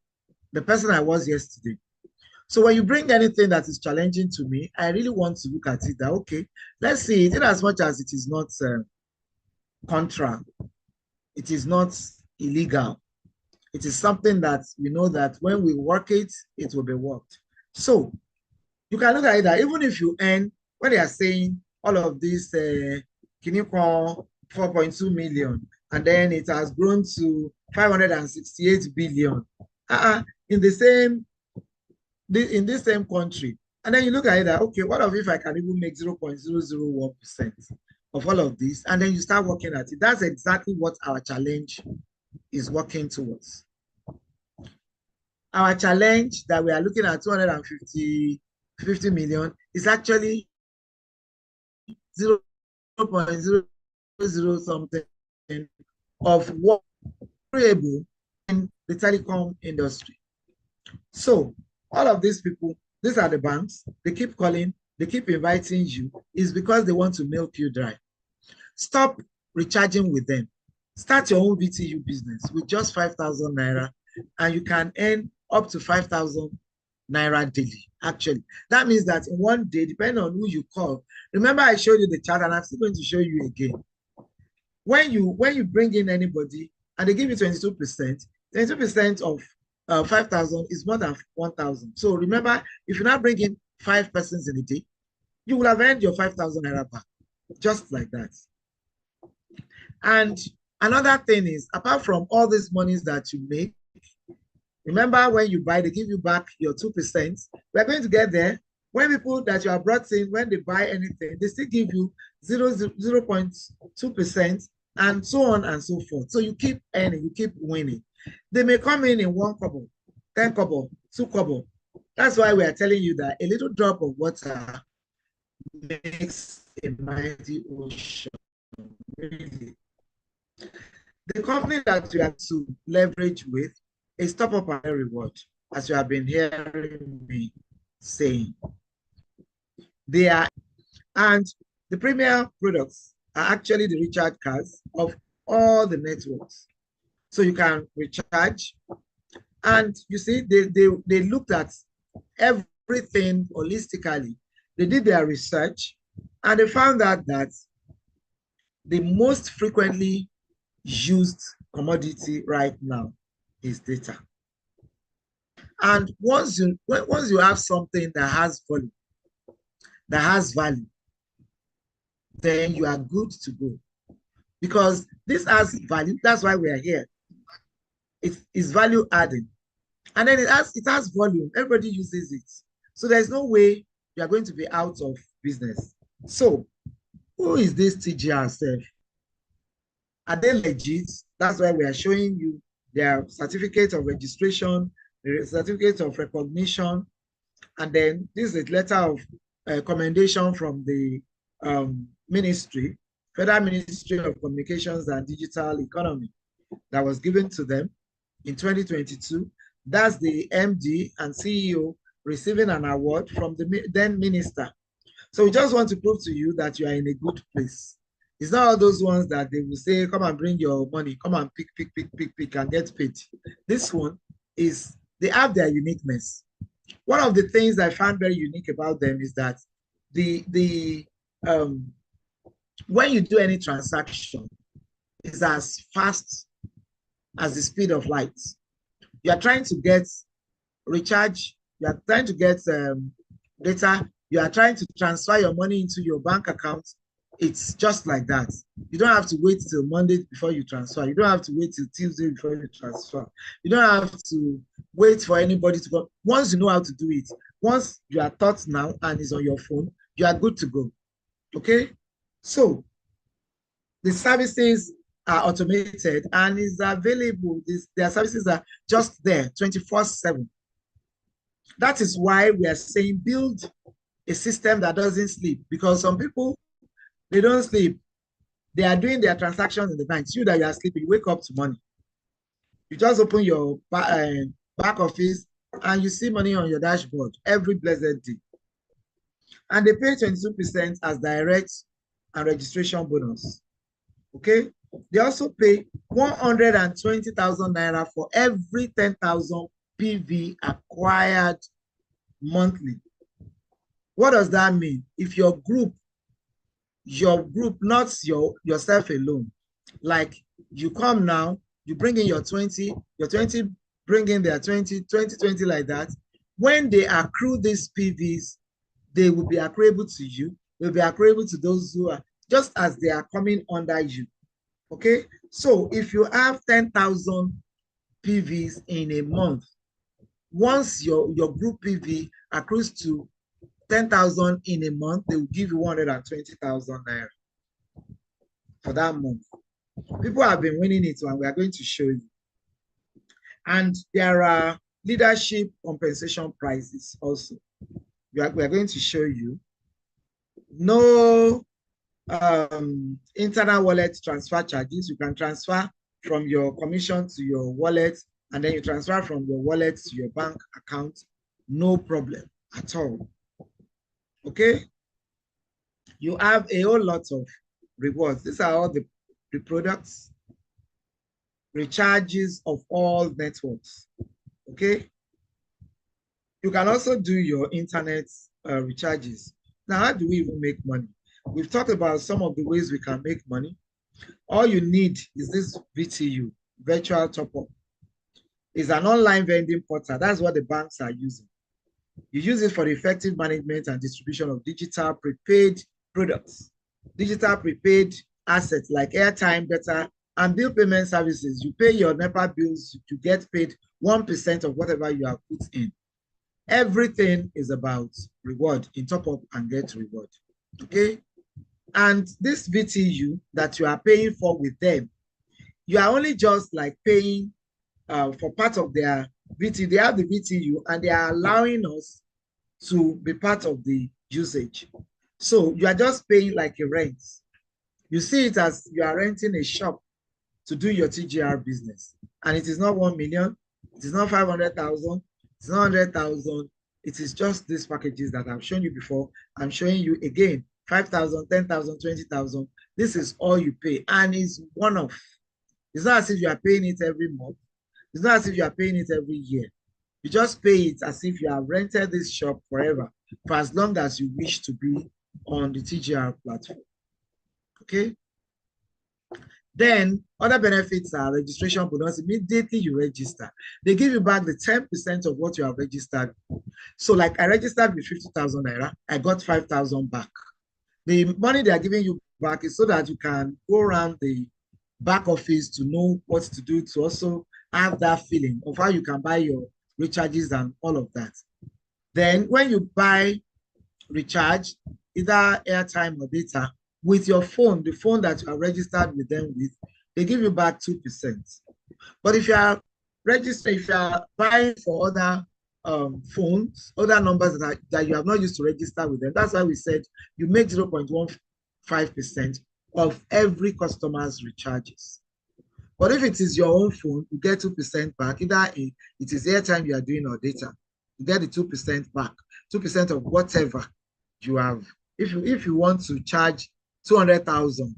the person I was yesterday. So when you bring anything that is challenging to me, I really want to look at it that, okay, let's see it in as much as it is not contra, it is not illegal. It is something that we know that when we work it, it will be worked. So you can look at it that even if you earn, when they are saying all of this, can you call 4.2 million, and then it has grown to 568 billion in the same in this same country. And then you look at it that, okay, what if I can even make 0.001% of all of this? And then you start working at it. That's exactly what our challenge is working towards. Our challenge that we are looking at 250 million is actually 0.00 something of what we're able in the telecom industry. So all of these people, these are the banks, they keep calling, they keep inviting you, is because they want to milk you dry. Stop recharging with them. Start your own VTU business with just 5,000 Naira and you can earn up to 5,000 Naira daily, actually. That means that in one day, depending on who you call, remember I showed you the chart and I'm still going to show you again. When you bring in anybody and they give you 22%, 22% of 5,000 is more than 1,000. So remember, if you now bring in 5 persons in a day, you will have earned your 5,000 Naira back, just like that. And another thing is, apart from all these monies that you make, remember when you buy, they give you back your 2%. We're going to get there. When people that you have brought in, when they buy anything, they still give you 0.2% and so on and so forth. So you keep earning, you keep winning. They may come in 1 kobo, 10 kobo, 2 kobo. That's why we are telling you that a little drop of water makes a mighty ocean. Really. The company that you have to leverage with is top up and reward, as you have been hearing me saying. They are, and the premier products are actually the recharge cards of all the networks. So you can recharge. And you see, they looked at everything holistically. They did their research and they found out that the most frequently used commodity right now is data. And once you have something that has volume, that has value, then you are good to go. Because this has value, that's why we are here. It's value adding. And then it has volume. Everybody uses it. So there's no way you are going to be out of business. So who is this TGR self? Are they legit? That's why we are showing you their certificate of registration, the certificate of recognition, and then this is a letter of commendation from the ministry, Federal Ministry of Communications and Digital Economy, that was given to them in 2022. That's the MD and CEO receiving an award from the then minister. So we just want to prove to you that you are in a good place. It's not all those ones that they will say, come and bring your money, come and pick, and get paid. This one is, they have their uniqueness. One of the things I found very unique about them is that when you do any transaction, it's as fast as the speed of light. You are trying to get recharge, you are trying to get data, you are trying to transfer your money into your bank account. It's just like that. You don't have to wait till Monday before you transfer. You don't have to wait till Tuesday before you transfer. You don't have to wait for anybody to go. Once you know how to do it, once you are taught now and it's on your phone, you are good to go. Okay? So the services are automated and is available. Their services are just there 24/7. That is why we are saying build a system that doesn't sleep, because some people, they don't sleep. They are doing their transactions in the night. You that you are sleeping, you wake up to money. You just open your back office and you see money on your dashboard every blessed day. And they pay 22% as direct and registration bonus. Okay? They also pay 120,000 Naira for every 10,000 PV acquired monthly. What does that mean? If your group, not yourself alone, like you come now, you bring in your 20 bring in their 20 like that. When they accrue these PVs, they will be accruable to you. They'll be accruable to those who are, just as they are coming under you. Okay, so if you have 10,000 PVs in a month, once your group PV accrues to 10,000 in a month, they will give you 120,000 Naira for that month. People have been winning it, and we are going to show you. And there are leadership compensation prizes also. We are going to show you. No internal wallet transfer charges. You can transfer from your commission to your wallet, and then you transfer from your wallet to your bank account. No problem at all. Okay? You have a whole lot of rewards. These are all the products, recharges of all networks. Okay? You can also do your internet recharges. Now, how do we even make money? We've talked about some of the ways we can make money. All you need is this VTU, virtual top-up. It's an online vending portal. That's what the banks are using. You use it for the effective management and distribution of digital prepaid products, digital prepaid assets like airtime, data, and bill payment services. You pay your NEPA bills, you get paid 1% of whatever you have put in. Everything is about reward in top-up and get reward. Okay? And this VTU that you are paying for with them, you are only just like paying for part of their VTU. They have the VTU and they are allowing us to be part of the usage. So you are just paying like a rent. You see it as you are renting a shop to do your TGR business. And it is not 1 million, it is not 500,000, it's not 100,000. It is just these packages that I've shown you before. I'm showing you again, 5,000, 10,000, 20,000. This is all you pay. And it's one-off. It's not as if you are paying it every month. It's not as if you are paying it every year. You just pay it as if you have rented this shop forever, for as long as you wish to be on the TGR platform. Okay? Then other benefits are registration bonus. Immediately you register, they give you back the 10% of what you have registered. So like I registered with 50,000 Naira, I got 5,000 back. The money they are giving you back is so that you can go around the back office to know what to do, to also have that feeling of how you can buy your recharges and all of that. Then when you buy recharge, either airtime or data, with your phone, the phone that you are registered with them with, they give you back 2%. But if you are registered, if you are buying for other phones, other numbers that you have not used to register with them, that's why we said you make 0.15% of every customer's recharges. But if it is your own phone, you get 2% back. Either it is airtime you are doing or data, you get the 2% back, 2% of whatever you have. If you want to charge 200,000,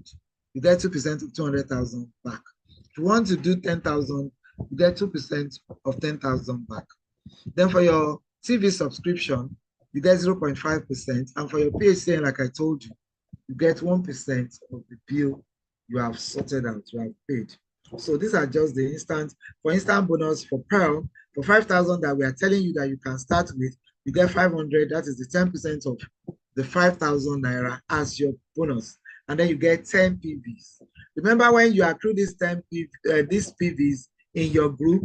you get 2% of 200,000 back. If you want to do 10,000, you get 2% of 10,000 back. Then for your TV subscription, you get 0.5%. And for your PHCN, like I told you, you get 1% of the bill you have sorted out, you have paid. So these are just the instant bonus for Pearl. For 5,000 that we are telling you that you can start with, you get 500. That is the 10% of the 5,000 Naira as your bonus. And then you get 10 PVs. Remember, when you accrue these 10 these PVs in your group,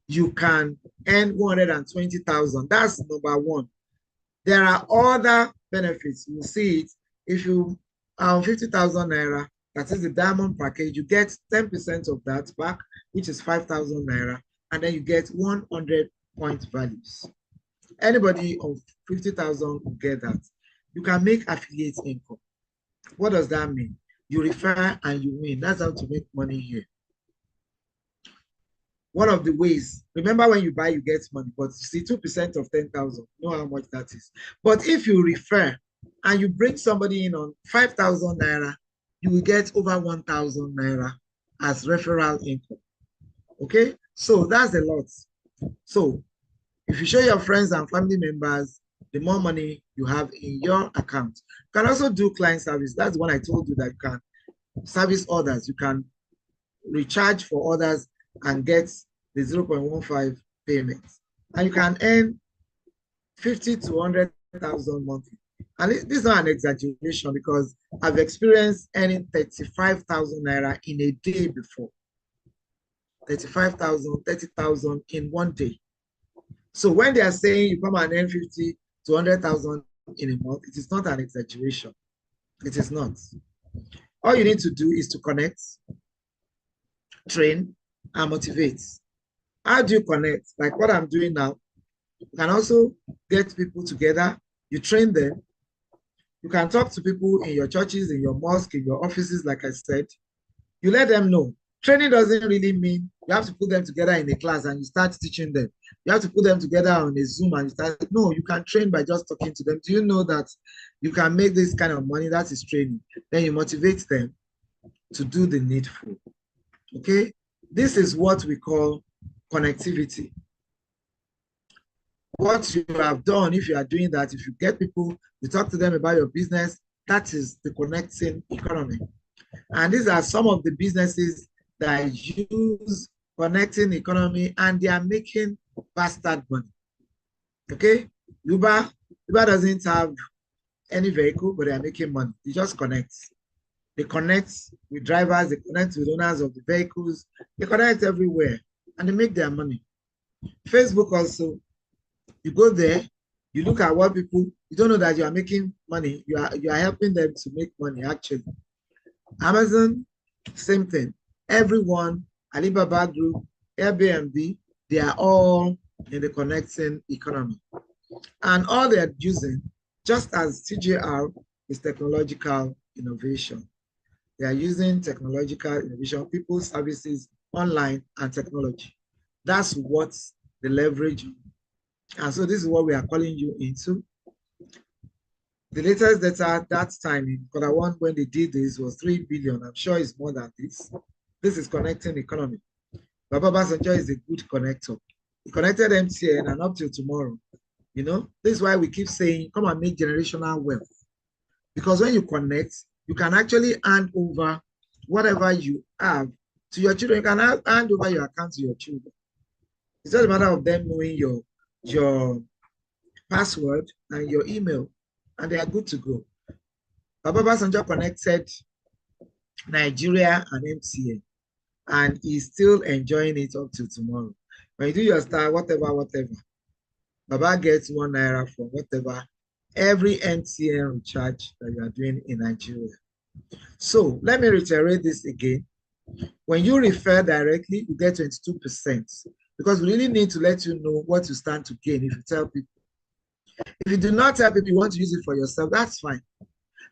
you can earn 120,000. That's number one. There are other benefits. You'll see it. If you 50,000 Naira, that is the diamond package, you get 10% of that back, which is 5,000 Naira, and then you get 100 point values. Anybody of 50,000 will get that. You can make affiliate income. What does that mean? You refer and you win. That's how to make money here. One of the ways, remember, when you buy, you get money, but you see 2% of 10,000, you know how much that is. But if you refer and you bring somebody in on 5,000 Naira, you will get over 1,000 Naira as referral income. Okay, so that's a lot. So if you show your friends and family members, the more money you have in your account. You can also do client service. That's what I told you, that you can service others. You can recharge for others and get the 0.15 payments. And you can earn 50 to 100,000 monthly. And this is not an exaggeration, because I've experienced earning 35,000 Naira in a day before. 35,000, 30,000 in one day. So when they are saying you come and earn 50 to 100,000 in a month, it is not an exaggeration. It is not. All you need to do is to connect, train, and motivate. How do you connect? Like what I'm doing now. You can also get people together. You train them. You can talk to people in your churches, in your mosque, in your offices, like I said. You let them know. Training doesn't really mean you have to put them together in a class and you start teaching them. You have to put them together on a Zoom and you start. No, you can train by just talking to them. Do you know that you can make this kind of money? That is training. Then you motivate them to do the needful. Okay? This is what we call connectivity. What you have done, if you are doing that, if you get people, you talk to them about your business, that is the connecting economy. And these are some of the businesses that use connecting economy, and they are making bastard money. Okay? Uber doesn't have any vehicle, but they are making money. They just connect. They connect with drivers, they connect with owners of the vehicles, they connect everywhere, and they make their money. Facebook also, you go there, you look at what people, you don't know that you are making money, you are helping them to make money actually. Amazon, same thing. Everyone, Alibaba Group, Airbnb, they are all in the connecting economy. And all they are using, just as TJR, is technological innovation. They are using technological innovation, people, services, online, and technology. That's what the leverage. And so this is what we are calling you into. The latest data that time in Q1 when they did this was 3 billion. I'm sure it's more than this. This is connecting economy. Baba Basanjo is a good connector. He connected MTN and up till tomorrow. You know, this is why we keep saying, come and make generational wealth. Because when you connect, you can actually hand over whatever you have to your children. You can hand over your account to your children. It's just a matter of them knowing your password and your email, and they are good to go. Baba Sanjo connected Nigeria and MTN, and he's still enjoying it up to tomorrow. When you do your star, whatever, Baba gets 1 Naira from whatever, every MTN recharge that you are doing in Nigeria. So let me reiterate this again. When you refer directly, you get 22%, because we really need to let you know what you stand to gain if you tell people. If you do not tell people you want to use it for yourself, that's fine.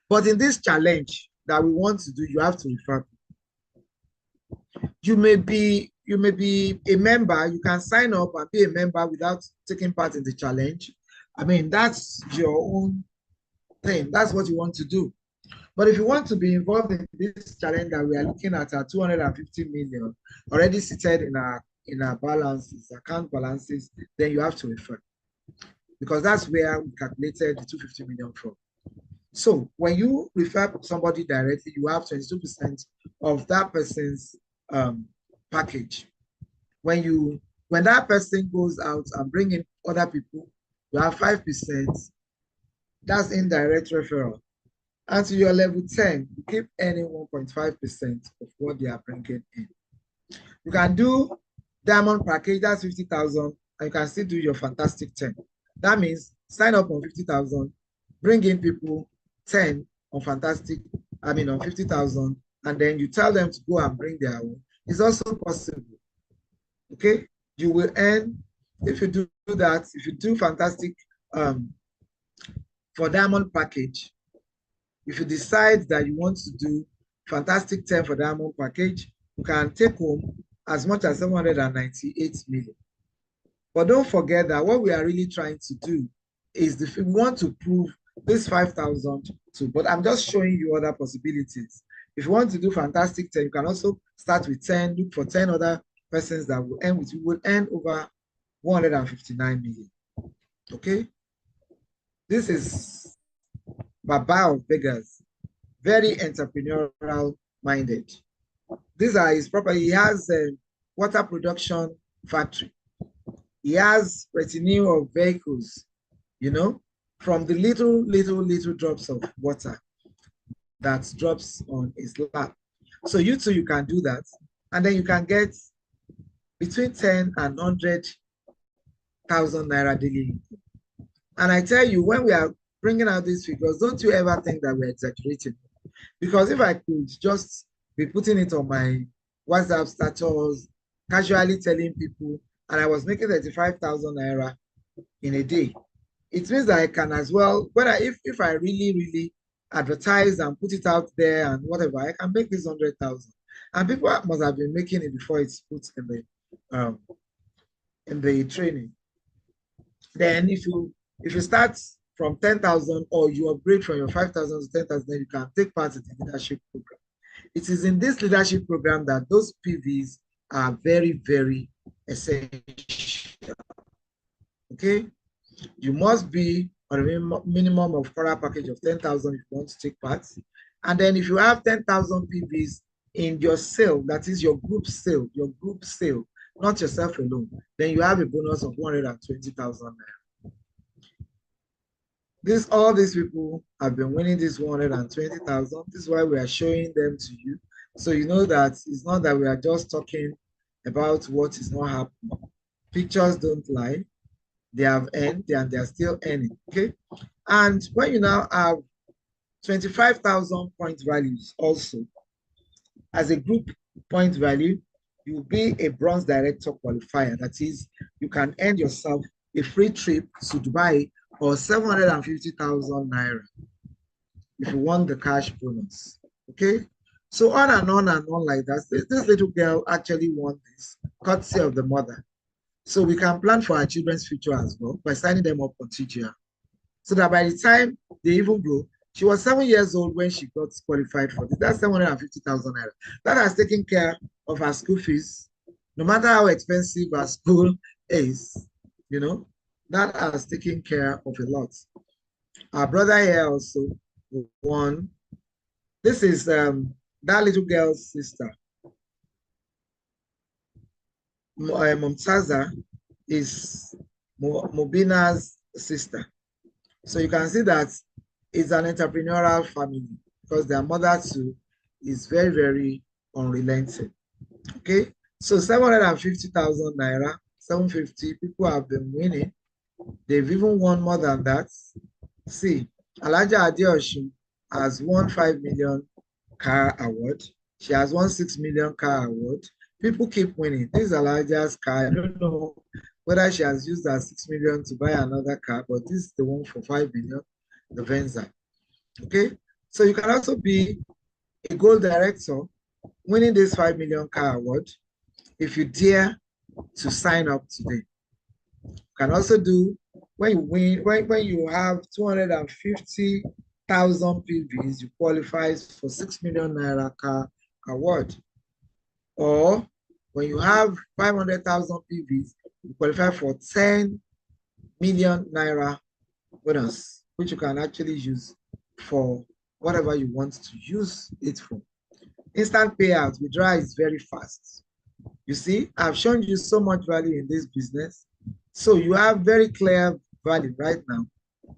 But in this challenge that we want to do, you have to refer people. You may be a member, you can sign up and be a member without taking part in the challenge. I mean, that's your own thing. That's what you want to do. But if you want to be involved in this challenge that we are looking at 250 million already seated in our balances, account balances, then you have to refer, because that's where we calculated the 250 million from. So when you refer somebody directly, you have 22% of that person's package. When that person goes out and bring in other people, you have 5%. That's indirect referral. And to your level 10, you keep earning 1.5% of what they are bringing in. You can do diamond package, that's 50,000, and you can still do your fantastic 10. That means sign up on 50,000, bring in people 10 on fantastic, on 50,000, and then you tell them to go and bring their own. It's also possible. Okay? You will earn, if you do that, if you do fantastic for diamond package, if you decide that you want to do fantastic 10 for diamond package, you can take home as much as 798 million. But don't forget that what we are really trying to do is we want to prove this 5,000 too. But I'm just showing you other possibilities. If you want to do fantastic 10, you can also start with 10, look for 10 other persons that will earn with you, will earn over 159 million. Okay? This is Baba of Beggars, very entrepreneurial minded. These are his property. He has a water production factory. He has retinue of vehicles, from the little drops of water that drops on his lap. So you too, you can do that. And then you can get between 10 and 100,000 Naira daily income. And I tell you, when we are bringing out these figures, don't you ever think that we're exaggerating. Because if I could just be putting it on my WhatsApp status, casually telling people, and I was making 35,000 Naira in a day, it means that I can as well, if I really advertise and put it out there and whatever, I can make this 100,000. And people must have been making it before it's put in the training. Then if you start from 10,000 or you upgrade from your 5,000 to 10,000, then you can take part in the leadership program. It is in this leadership program that those PVs are very, very essential. Okay? You must be on a minimum of core package of 10,000 if you want to take part. And then if you have 10,000 PVs in your sale, that is your group sale, not yourself alone, then you have a bonus of 120,000 Naira. All these people have been winning this 120,000. This is why we are showing them to you. So you know that it's not that we are just talking about what is not happening. Pictures don't lie. They have earned and they are still earning. Okay. And when you now have 25,000 point values also, as a group point value, you will be a bronze director qualifier. That is, you can earn yourself a free trip to Dubai or 750,000 Naira if you want the cash bonus. Okay? So on and on like that. This little girl actually won this, courtesy of the mother. So we can plan for our children's future as well by signing them up on TGR. So that by the time they even grow, she was 7 years old when she got qualified for this. That's 750,000 Naira. That has taken care of her school fees, no matter how expensive her school is, that has taken care of a lot. Our brother here also won. This is the that little girl's sister, Mumtaza, is Mubina's sister. So you can see that it's an entrepreneurial family because their mother too is very, very unrelenting. Okay, so 750,000 naira, 750 people have been winning. They've even won more than that. See, Alaja Adeosun has won 5 million car award. She has won 6 million car award. People keep winning. This is Alaja's car. I don't know whether she has used that 6 million to buy another car, but this is the one for 5 million, the Venza. Okay, so you can also be a gold director winning this 5 million car award if you dare to sign up today. You can also do when you win, when you have 250,000 PVs, you qualify for 6 million naira car award. Or when you have 500,000 PVs, you qualify for 10 million naira bonus, which you can actually use for whatever you want to use it for. Instant payout, withdrawal is very fast. You see, I've shown you so much value in this business. So you have very clear value right now.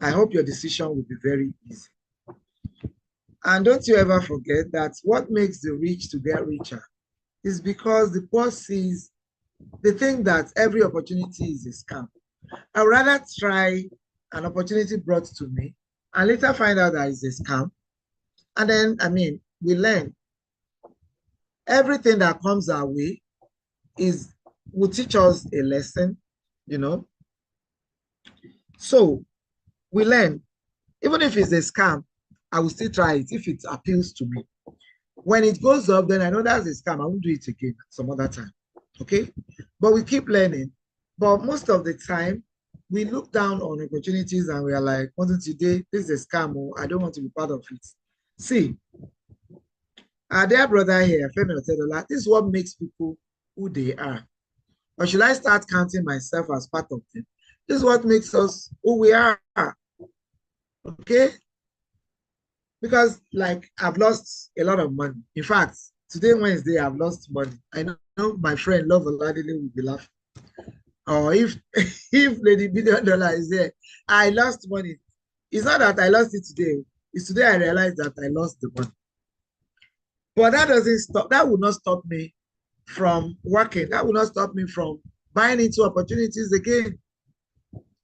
I hope your decision will be very easy. And don't you ever forget that what makes the rich to get richer is because the poor sees, they think that every opportunity is a scam. I'd rather try an opportunity brought to me and later find out that it's a scam. And then, we learn. Everything that comes our way will teach us a lesson, you know. So we learn. Even if it's a scam, I will still try it if it appeals to me. When it goes up, then I know that's a scam. I won't do it again some other time. Okay? But we keep learning. But most of the time, we look down on opportunities and we are like, wasn't today, this is a scam, or I don't want to be part of it. See, our dear brother here, Femi Otedola, this is what makes people who they are. Or should I start counting myself as part of them? This is what makes us who we are. Okay? Because like I've lost a lot of money. In fact, today, Wednesday, I've lost money. I know my friend Love Oladile will be laughing. Or if Lady $1 billion is there, I lost money. It's not that I lost it today. It's today I realized that I lost the money. But that doesn't stop. That will not stop me from working. That will not stop me from buying into opportunities again.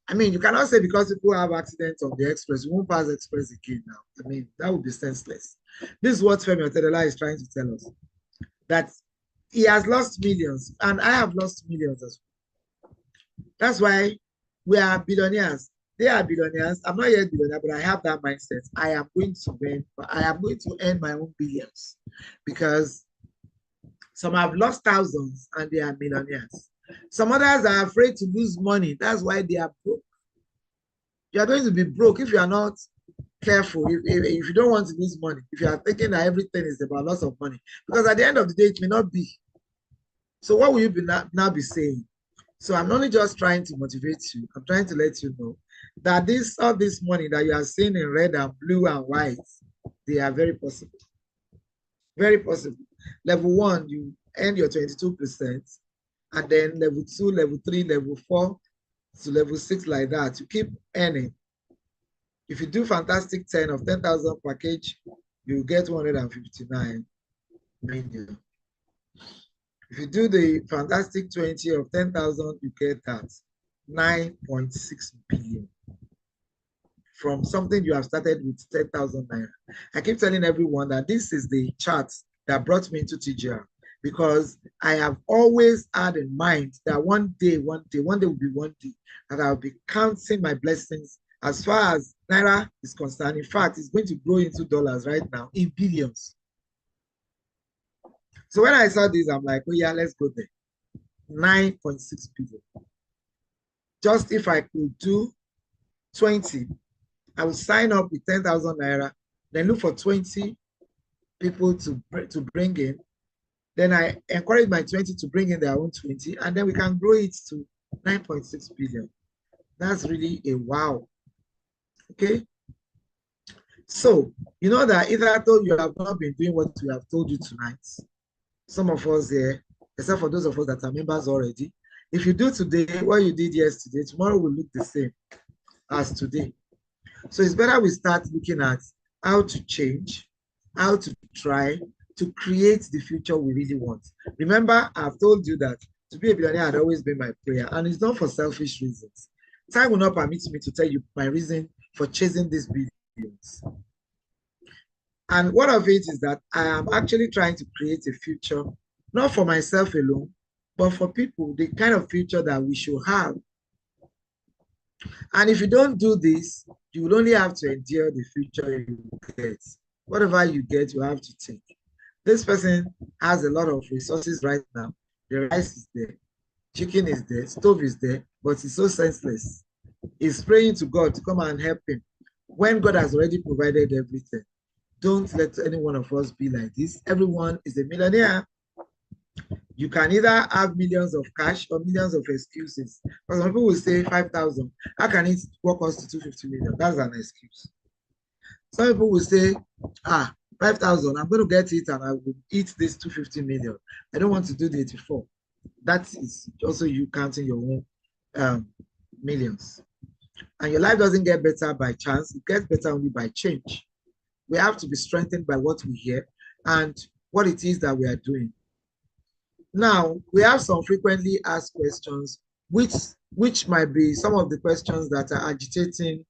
You cannot say because people have accidents on the express, you won't pass the express again now. That would be senseless. This is what Femi Otedola is trying to tell us. That he has lost millions, and I have lost millions as well. That's why we are billionaires. They are billionaires. I'm not yet billionaire, but I have that mindset. I am going to win, but I am going to earn my own billions. Because some have lost thousands and they are millionaires. Some others are afraid to lose money. That's why they are broke. You are going to be broke if you are not careful, if you don't want to lose money, if you are thinking that everything is about loss of money. Because at the end of the day, it may not be. So what will you now be saying? So I'm only just trying to motivate you. I'm trying to let you know that all this money that you are seeing in red and blue and white, they are very possible. Very possible. Level 1, you earn your 22%, and then level 2, level 3, level 4, to level 6 like that. You keep earning. If you do fantastic 10 of 10,000 package, you get 159 million. If you do the fantastic 20 of 10,000, you get that 9.6 billion from something you have started with 10,000 naira. I keep telling everyone that this is the chart that brought me into TGR, because I have always had in mind that one day will be one day, that I'll be counting my blessings as far as Naira is concerned. In fact, it's going to grow into dollars right now in billions. So when I saw this, I'm like, oh yeah, let's go there. 9.6 billion. Just if I could do 20, I would sign up with 10,000 naira, then look for 20 people to bring in. Then I encourage my 20 to bring in their own 20, and then we can grow it to 9.6 billion. That's really a wow. Okay. So, you know that either though you have not been doing what we have told you tonight, some of us here, except for those of us that are members already, if you do today what you did yesterday, tomorrow will look the same as today. So it's better we start looking at how to change, how to try to create the future we really want. Remember, I've told you that to be a billionaire had always been my prayer, and it's not for selfish reasons. Time will not permit me to tell you my reason for chasing these billions. And one of it is that I am actually trying to create a future, not for myself alone, but for people, the kind of future that we should have. And if you don't do this, you will only have to endure the future you get. Whatever you get, you have to take. This person has a lot of resources right now. The rice is there, chicken is there, stove is there, but it's so senseless. He's praying to God to come and help him when God has already provided everything. Don't let any one of us be like this. Everyone is a millionaire. You can either have millions of cash or millions of excuses. Because some people will say 5,000. How can it work us to 250 million? That's an excuse. Some people will say, 5,000, I'm going to get it and I will eat this 250 million. I don't want to do the 84. That is also you counting your own millions. And your life doesn't get better by chance. It gets better only by change. We have to be strengthened by what we hear and what it is that we are doing. Now, we have some frequently asked questions, which might be some of the questions that are agitating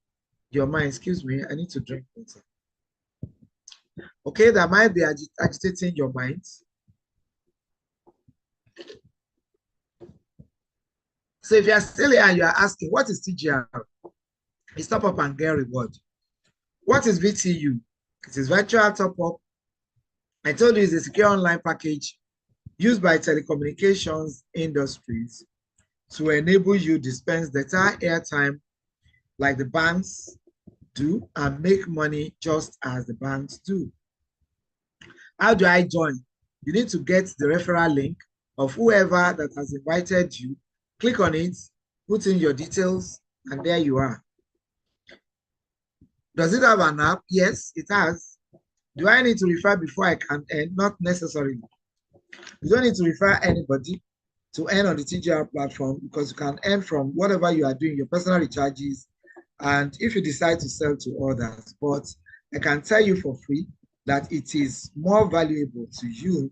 your mind. Excuse me, I need to drink water. Okay, that might be agitating your mind. So if you are still here and you are asking, what is TGR? It's top up and get reward. What is VTU? It is virtual top up. I told you it's a secure online package used by telecommunications industries to enable you dispense data airtime like the banks do and make money just as the banks do. How do I join? You need to get the referral link of whoever that has invited you. Click on it, put in your details, and there you are. Does it have an app? Yes, it has. Do I need to refer before I can earn? Not necessarily. You don't need to refer anybody to earn on the TGR platform because you can earn from whatever you are doing, your personal recharges, and if you decide to sell to others. But I can tell you for free that it is more valuable to you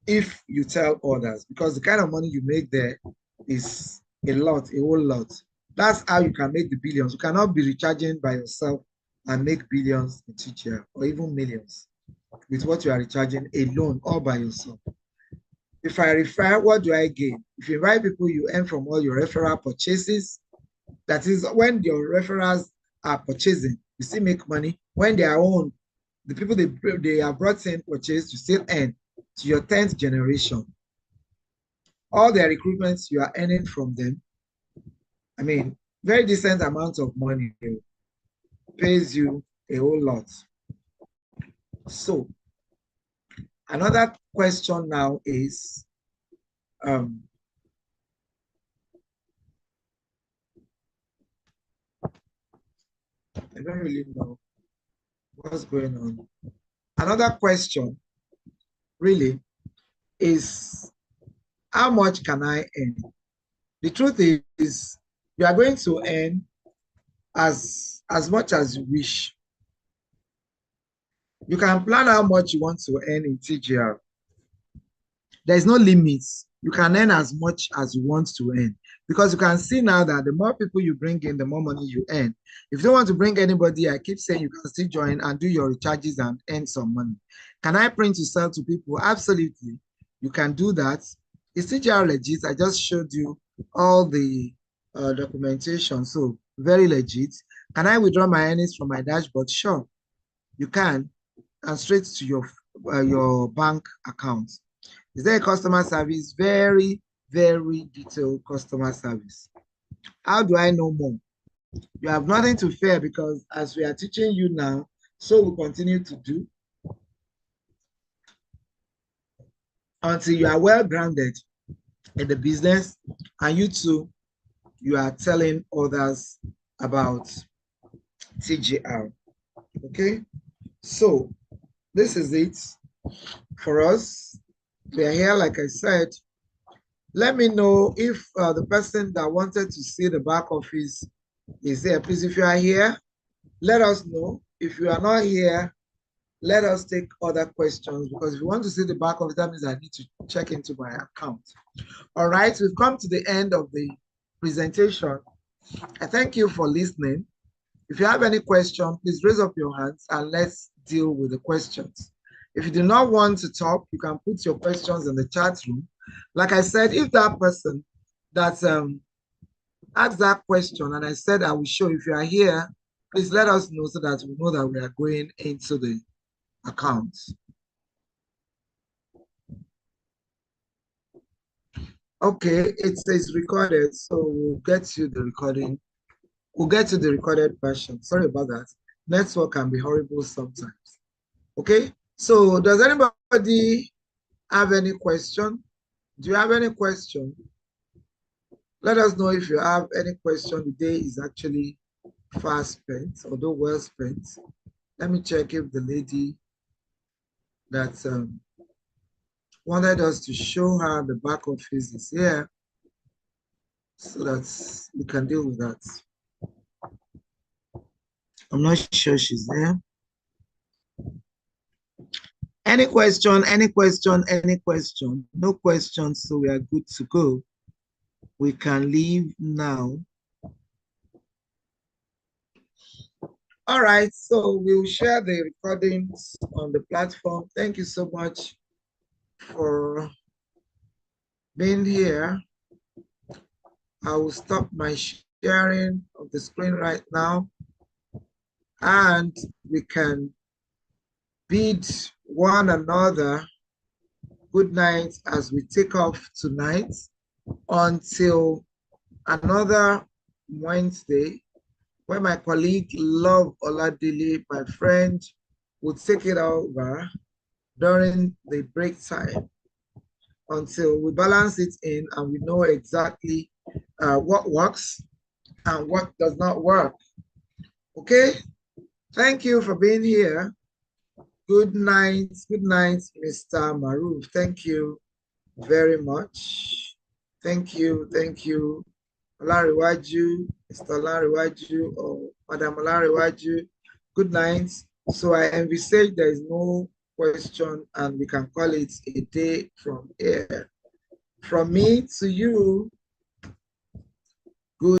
if you tell others, because the kind of money you make there is a lot, a whole lot. That's how you can make the billions. You cannot be recharging by yourself and make billions in TGR or even millions with what you are recharging alone all by yourself. If I refer, what do I gain? If you invite people, you earn from all your referral purchases. That is when your referrals are purchasing, you still make money. When they are owned, the people they are brought in purchase, you still earn to your 10th generation. All the recruitments you are earning from them, I mean, very decent amount of money pays you a whole lot. So another question now is, I don't really know what's going on. Another question really is, how much can I earn? The truth is, you are going to earn as much as you wish. You can plan how much you want to earn in TGR. There is no limits. You can earn as much as you want to earn, because you can see now that the more people you bring in, the more money you earn. If you don't want to bring anybody, I keep saying you can still join and do your recharges and earn some money. Can I print to sell to people? Absolutely. You can do that. It's TGR legit. I just showed you all the documentation. So very legit. Can I withdraw my earnings from my dashboard? Sure, you can, and straight to your bank account. Is there a customer service? Very, very detailed customer service. How do I know more? You have nothing to fear, because as we are teaching you now, so we'll continue to do until you are well grounded in the business, and you too, you are telling others about TGR. Okay, so this is it for us. We are here, like I said. Let me know if the person that wanted to see the back office is there. Please, if you are here, let us know. If you are not here, let us take other questions, because if you want to see the back office, that means I need to check into my account. All right, we've come to the end of the presentation. I thank you for listening. If you have any question, please raise up your hands and let's deal with the questions. If you do not want to talk, you can put your questions in the chat room. Like I said, if that person that asked that question and I said I will show, if you are here, please let us know so that we know that we are going into the account. Okay, it says recorded, so we'll get you the recording. We'll get to the recorded version. Sorry about that. Network can be horrible sometimes. Okay, so does anybody have any question? Do you have any question? Let us know if you have any question. The day is actually fast spent, although well spent. Let me check if the lady that wanted us to show her the back office is here, so that we can deal with that. I'm not sure she's there. Any question, any question, any question? No questions, so we are good to go. We can leave now. All right, so we'll share the recordings on the platform. Thank you so much for being here. I will stop my sharing of the screen right now, and we can bid one another good night as we take off tonight until another Wednesday, when my colleague Love Oladili, my friend, will take it over during the break time until we balance it in and we know exactly what works and what does not work. Okay, thank you for being here. Good night, Mr. Maruf. Thank you very much. Thank you, Olariwaju, Mr. Olariwaju, or Madam Olariwaju. Good night. So I envisage there is no question and we can call it a day from here. From me to you,